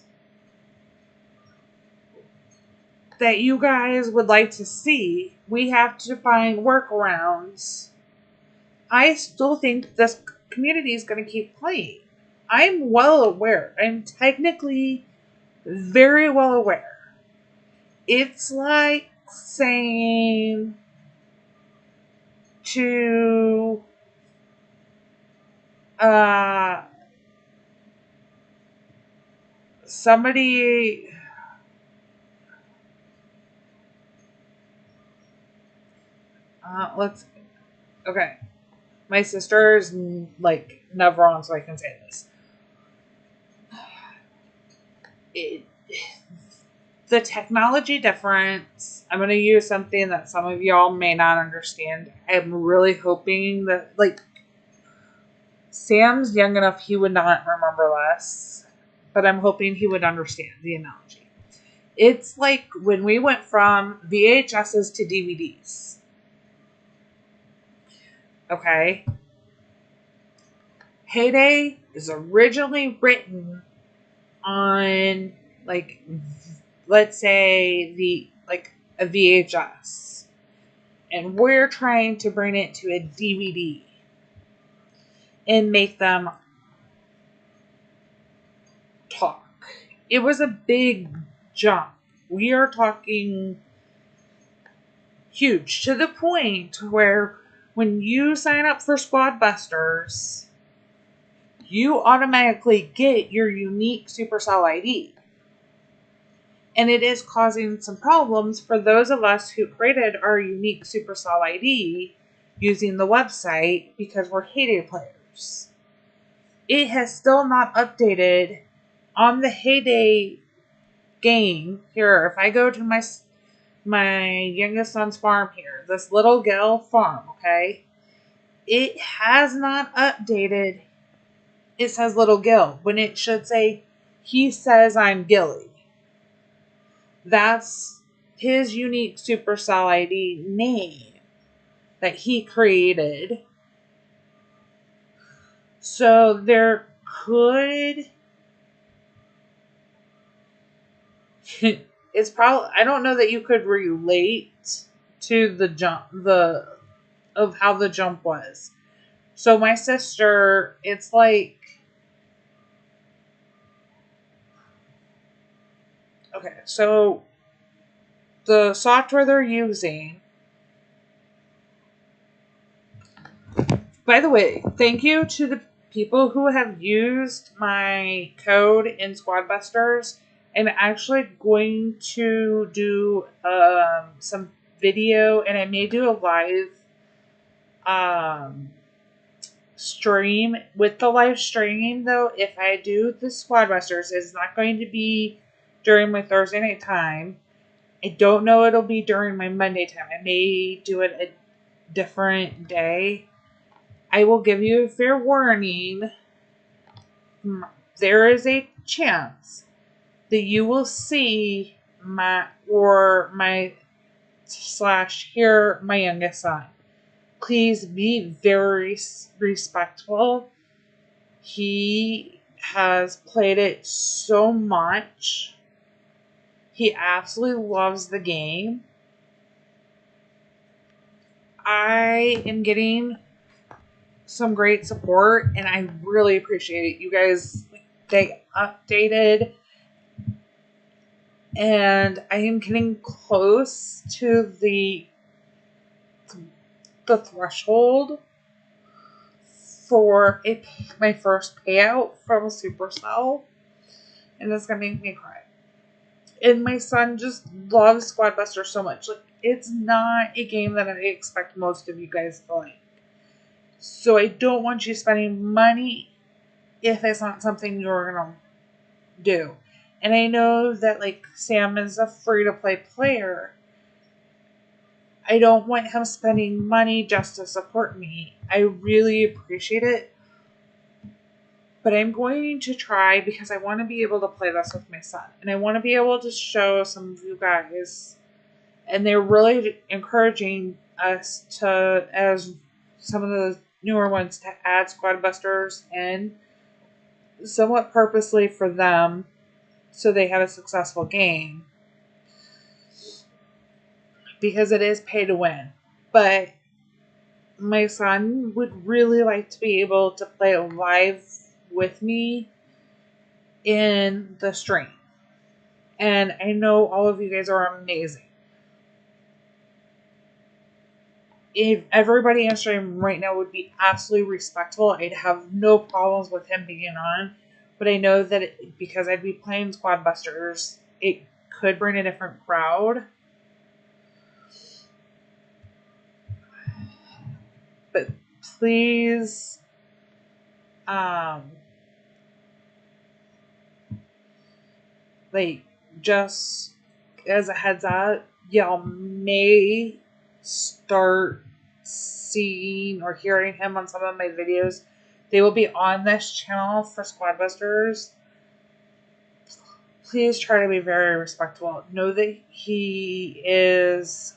S1: that you guys would like to see, we have to find workarounds. I still think this community is going to keep playing. I'm well aware. I'm technically very well aware. It's like saying to somebody, okay. My sister is like never on, so I can say this. The technology difference, I'm going to use something that some of y'all may not understand. I'm really hoping that, like, Sam's young enough he would not remember this, but I'm hoping he would understand the analogy. It's like when we went from VHSs to DVDs. Okay? Heyday is originally written on, like, let's say a VHS, and we're trying to bring it to a DVD and make them talk. It was a big jump. We are talking huge, to the point where when you sign up for Squad Busters, you automatically get your unique Supercell ID. And it is causing some problems for those of us who created our unique Supercell ID using the website because we're Heyday players. It has still not updated on the Heyday game. Here, if I go to my youngest son's farm here, this little Gil farm, okay? It has not updated. It says little Gil when it should say, he says I'm Gilly. That's his unique Supercell ID name that he created. So there could... it's probably... I don't know that you could relate to the jump, of how the jump was. So my sister, it's like, okay, so the software they're using, by the way, thank you to the people who have used my code in Squad Busters. I'm actually going to do some video, and I may do a live um, stream. With the live streaming, though, if I do the Squad Busters, it's not going to be during my Thursday night time. I don't know it'll be during my Monday time. I may do it a different day. I will give you a fair warning. There is a chance that you will see my slash hear my youngest son. Please be very respectful. He has played it so much. He absolutely loves the game. I am getting some great support, and I really appreciate it. You guys stay updated, and I am getting close to the threshold for my first payout from Supercell, and it's gonna make me cry. And my son just loves Squad Buster so much. Like, it's not a game that I expect most of you guys to like. So I don't want you spending money if it's not something you're gonna do. And I know that, like, Sam is a free to play player. I don't want him spending money just to support me. I really appreciate it. But I'm going to try because I want to be able to play this with my son. And I want to be able to show some of you guys. And they're really encouraging us to, as some of the newer ones, to add Squad Busters in somewhat purposely for them so they have a successful game. Because it is pay to win. But my son would really like to be able to play live with me in the stream. And I know all of you guys are amazing. If everybody in stream right now would be absolutely respectful, I'd have no problems with him being on. But I know that because I'd be playing Squad Busters, it could bring a different crowd. But please, like, just as a heads up, y'all may start seeing or hearing him on some of my videos. They will be on this channel for Squad Busters. Please try to be very respectful. Know that he is,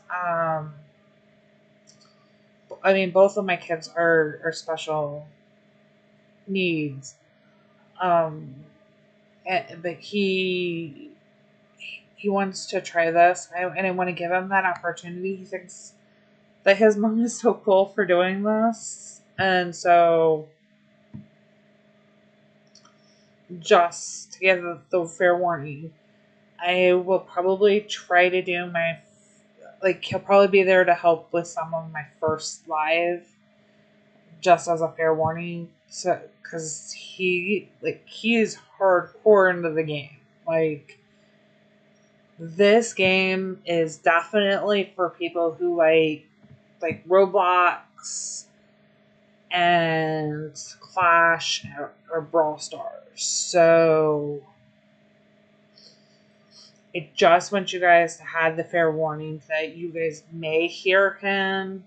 S1: both of my kids are special needs. But he wants to try this, and I want to give him that opportunity. He thinks that his mom is so cool for doing this, and so just to give the fair warning, I will probably try to do he'll probably be there to help with some of my first live, just as a fair warning, so because he is hardcore into the game. Like, this game is definitely for people who like Roblox and Clash or Brawl Stars. So I just want you guys to have the fair warning that you guys may hear him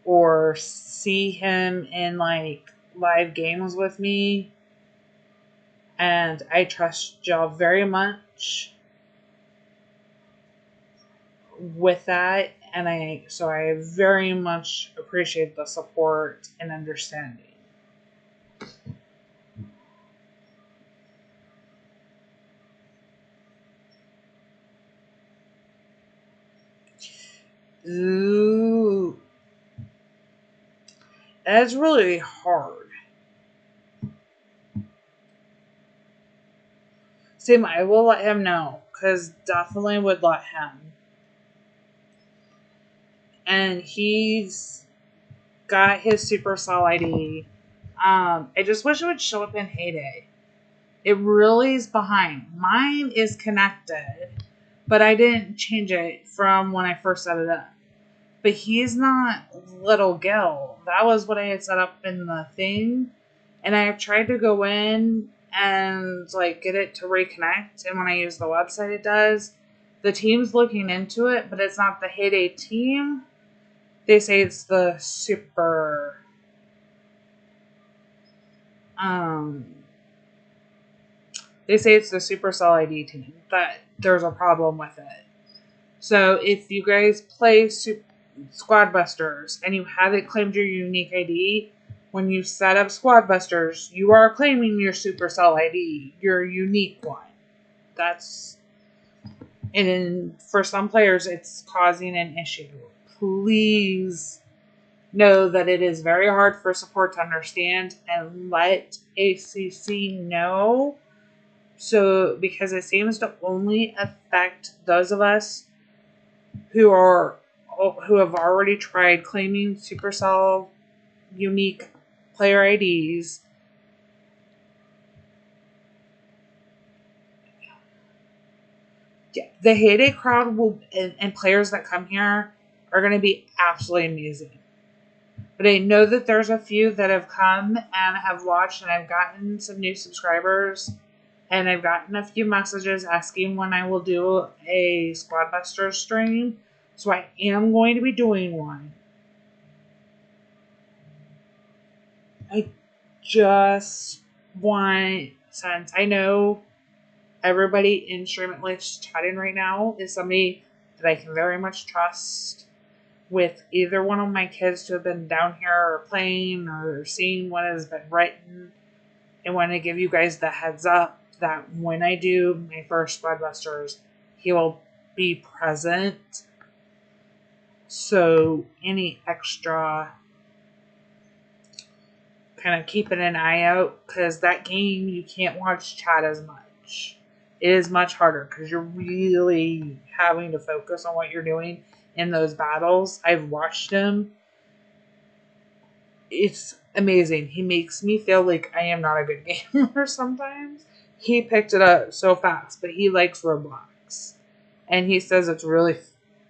S1: or see him in like live games with me. And I trust y'all very much with that, and I very much appreciate the support and understanding. Ooh. That's really hard. Same, I will let him know, because definitely would let him. And he's got his Supercell ID. I just wish it would show up in Heyday. It really is behind. Mine is connected, but I didn't change it from when I first set it up. But he's not Little Gil. That was what I had set up in the thing. And I have tried to go in and like get it to reconnect. And when I use the website, it does. The team's looking into it, but it's not the Heyday team. They say it's the Super. They say it's the Supercell ID team. That there's a problem with it. So if you guys play Squad Busters and you haven't claimed your unique ID, when you set up Squad Busters, you are claiming your Supercell ID, your unique one. And for some players, it's causing an issue. Please know that it is very hard for support to understand, and let ACC know. So, because it seems to only affect those of us who have already tried claiming Supercell unique player IDs. Yeah, the Heyday crowd and players that come here are going to be absolutely amazing. But I know that there's a few that have come and have watched, and I've gotten some new subscribers, and I've gotten a few messages asking when I will do a Squad Busters stream. So I am going to be doing one. I just want, since I know everybody in Stream It List chatting right now is somebody that I can very much trust with either one of my kids to have been down here or playing or seeing what has been written. I want to give you guys the heads up that when I do my first Squad Busters, he will be present. So any extra, kind of keeping an eye out, because that game you can't watch chat as much. It is much harder because you're really having to focus on what you're doing in those battles. I've watched him. It's amazing. He makes me feel like I am not a good gamer sometimes. He picked it up so fast, but he likes Roblox. And he says it's really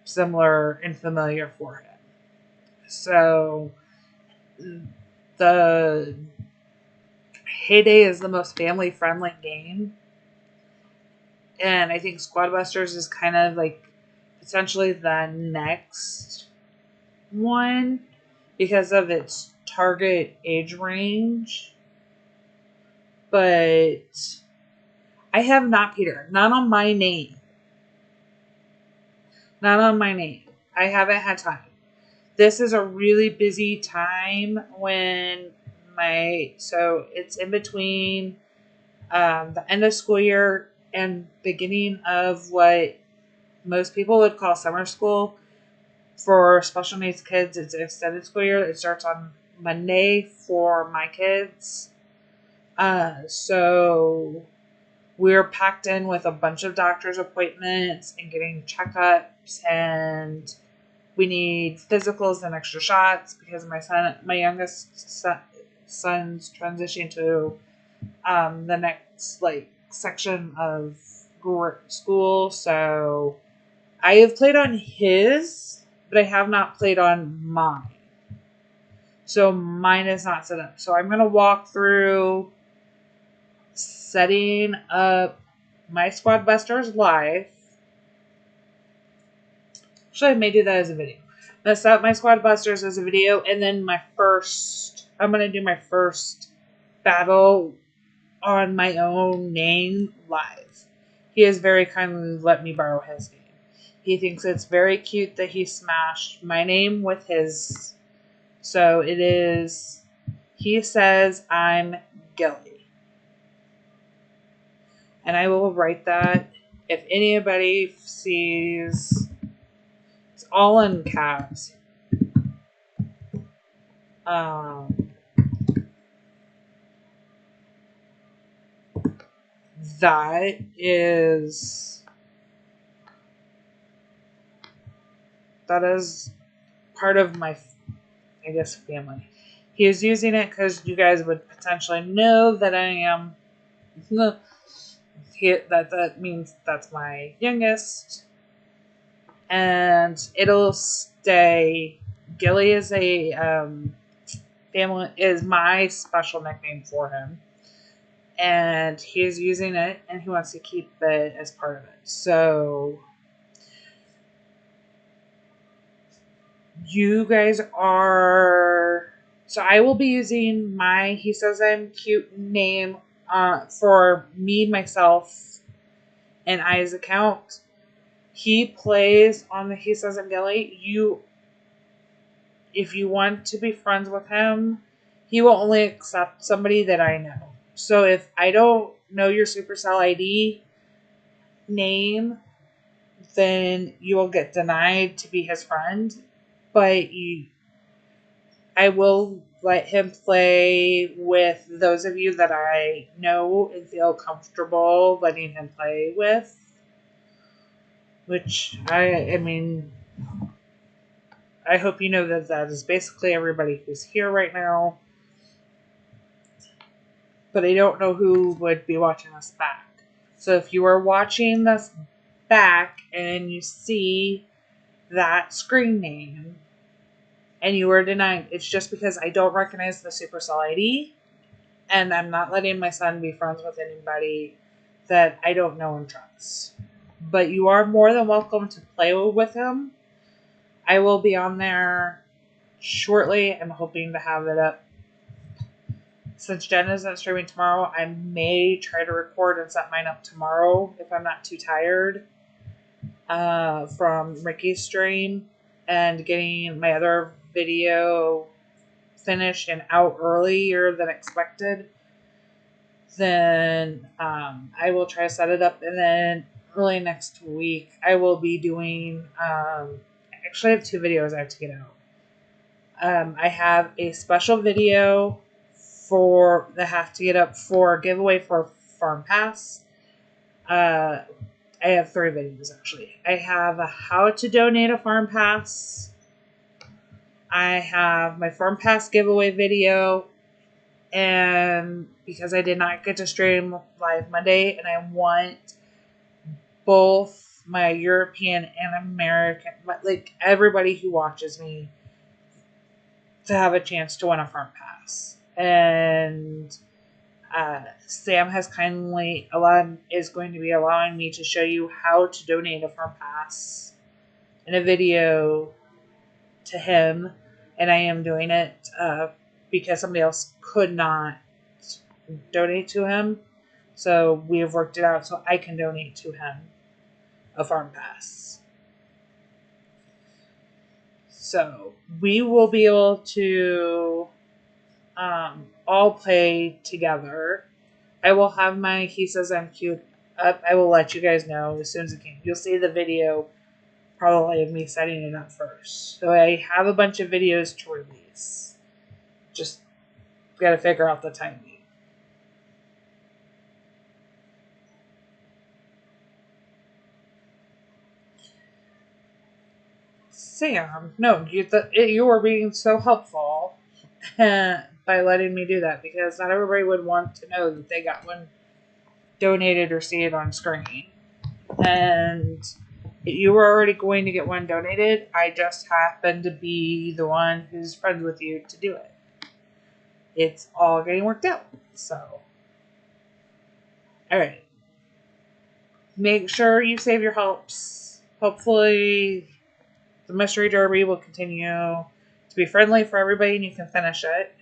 S1: similar and familiar for him. So the Heyday is the most family-friendly game. And I think Squad Busters is kind of like potentially the next one because of its target age range. But I have not, Peter. Not on my name. Not on my name. I haven't had time. This is a really busy time when so it's in between the end of school year and beginning of what most people would call summer school. For special needs kids, it's extended school year. It starts on Monday for my kids. So we're packed in with a bunch of doctor's appointments and getting checkups, and we need physicals and extra shots because my youngest son's transitioning to the next section of school. So I have played on his, but I have not played on mine. So mine is not set up. So I'm going to walk through setting up my Squad Busters live. Actually, I may do that as a video. I'm going to set up my Squad Busters as a video, and then I'm going to do my first battle on my own name live. He has very kindly let me borrow his name. He thinks it's very cute that he smashed my name with his. So it is, he says I'm Gilly. And I will write that. If anybody sees, it's all in caps. Um, that is part of my, I guess, family. He is using it because you guys would potentially know that I am. That means that's my youngest, and it'll stay. Gilly is a family is my special nickname for him, and he's using it, and he wants to keep it as part of it. So you guys are. So I will be using my He Says I'm Cute name for me, myself, and I's account. He plays on the He Says I'm Gilly. If you want to be friends with him, he will only accept somebody that I know. So if I don't know your Supercell ID name, then you will get denied to be his friend. But I will let him play with those of you that I know and feel comfortable letting him play with. Which, I mean, I hope you know that is basically everybody who's here right now. But I don't know who would be watching this back. So if you are watching this back and you see that screen name and you are denied, it's just because I don't recognize the Supercell ID, and I'm not letting my son be friends with anybody that I don't know and trust. But you are more than welcome to play with him. I will be on there shortly. I'm hoping to have it up. Since Jen isn't streaming tomorrow, I may try to record and set mine up tomorrow if I'm not too tired from Ricky's stream, and getting my other video finished and out earlier than expected. Then I will try to set it up, and then early next week I will be doing actually I have 2 videos I have to get out. I have a special video that have to get up for a giveaway for Farm Pass. I have 3 videos actually. I have a how to donate a Farm Pass. I have my Farm Pass giveaway video, and because I did not get to stream live Monday, and I want both my European and American, like everybody who watches me, to have a chance to win a Farm Pass. And Sam has is going to be allowing me to show you how to donate a Farm Pass in a video to him, and I am doing it because somebody else could not donate to him. So we have worked it out so I can donate to him a Farm Pass. So we will be able to all play together. I will have my He Says I'm Cute up. I will let you guys know as soon as I can. You'll see the video probably of me setting it up first. So I have a bunch of videos to release. Just got to figure out the timing. Sam, no, you were being so helpful by letting me do that, because not everybody would want to know that they got one donated or see it on screen. And you were already going to get one donated. I just happened to be the one who's friends with you to do it. It's all getting worked out. So, alright. Make sure you save your helps. Hopefully the Mystery Derby will continue to be friendly for everybody and you can finish it.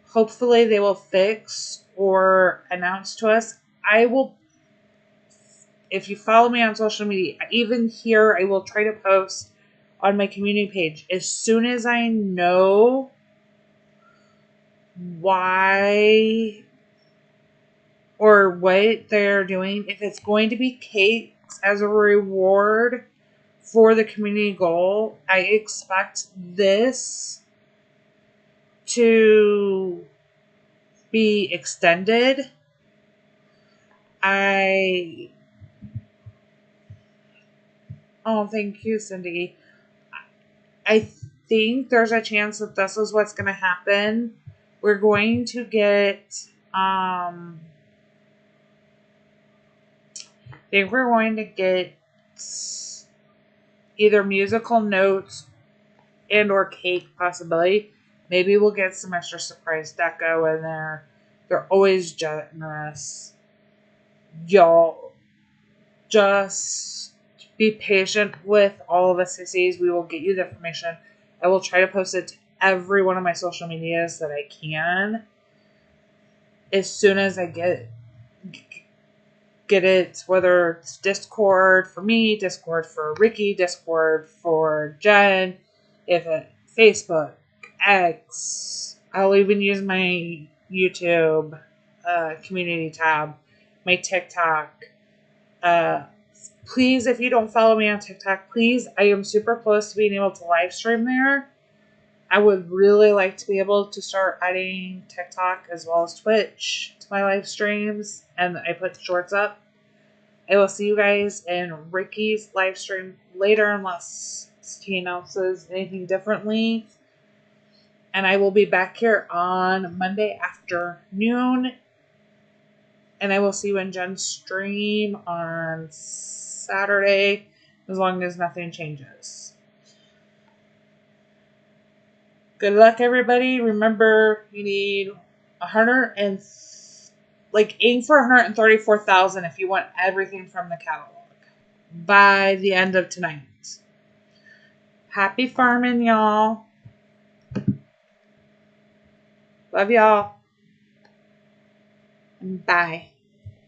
S1: Hopefully they will fix or announce to us. If you follow me on social media, even here, I will try to post on my community page as soon as I know why or what they're doing. If it's going to be cakes as a reward for the community goal, I expect this to be extended. Oh, thank you, Cindy. I think there's a chance that this is what's going to happen. We're going to get, I think we're going to get either musical notes and or cake possibility. Maybe we'll get some extra surprise deco in there. They're always generous. Y'all just be patient with all of us sissies. We will get you the information. I will try to post it to every one of my social medias that I can as soon as I get it, whether it's Discord for me, Discord for Ricky, Discord for Jen, if it's Facebook, X. I'll even use my YouTube community tab, my TikTok. Please, if you don't follow me on TikTok, please, I am super close to being able to live stream there. I would really like to be able to start adding TikTok as well as Twitch to my live streams, and I put shorts up. I will see you guys in Ricky's live stream later unless he announces anything differently. And I will be back here on Monday afternoon. And I will see you in Jen's stream on Saturday, as long as nothing changes. Good luck, everybody. Remember, you need 100 and aim for 134,000 if you want everything from the catalog by the end of tonight. Happy farming, y'all. Love y'all. Bye.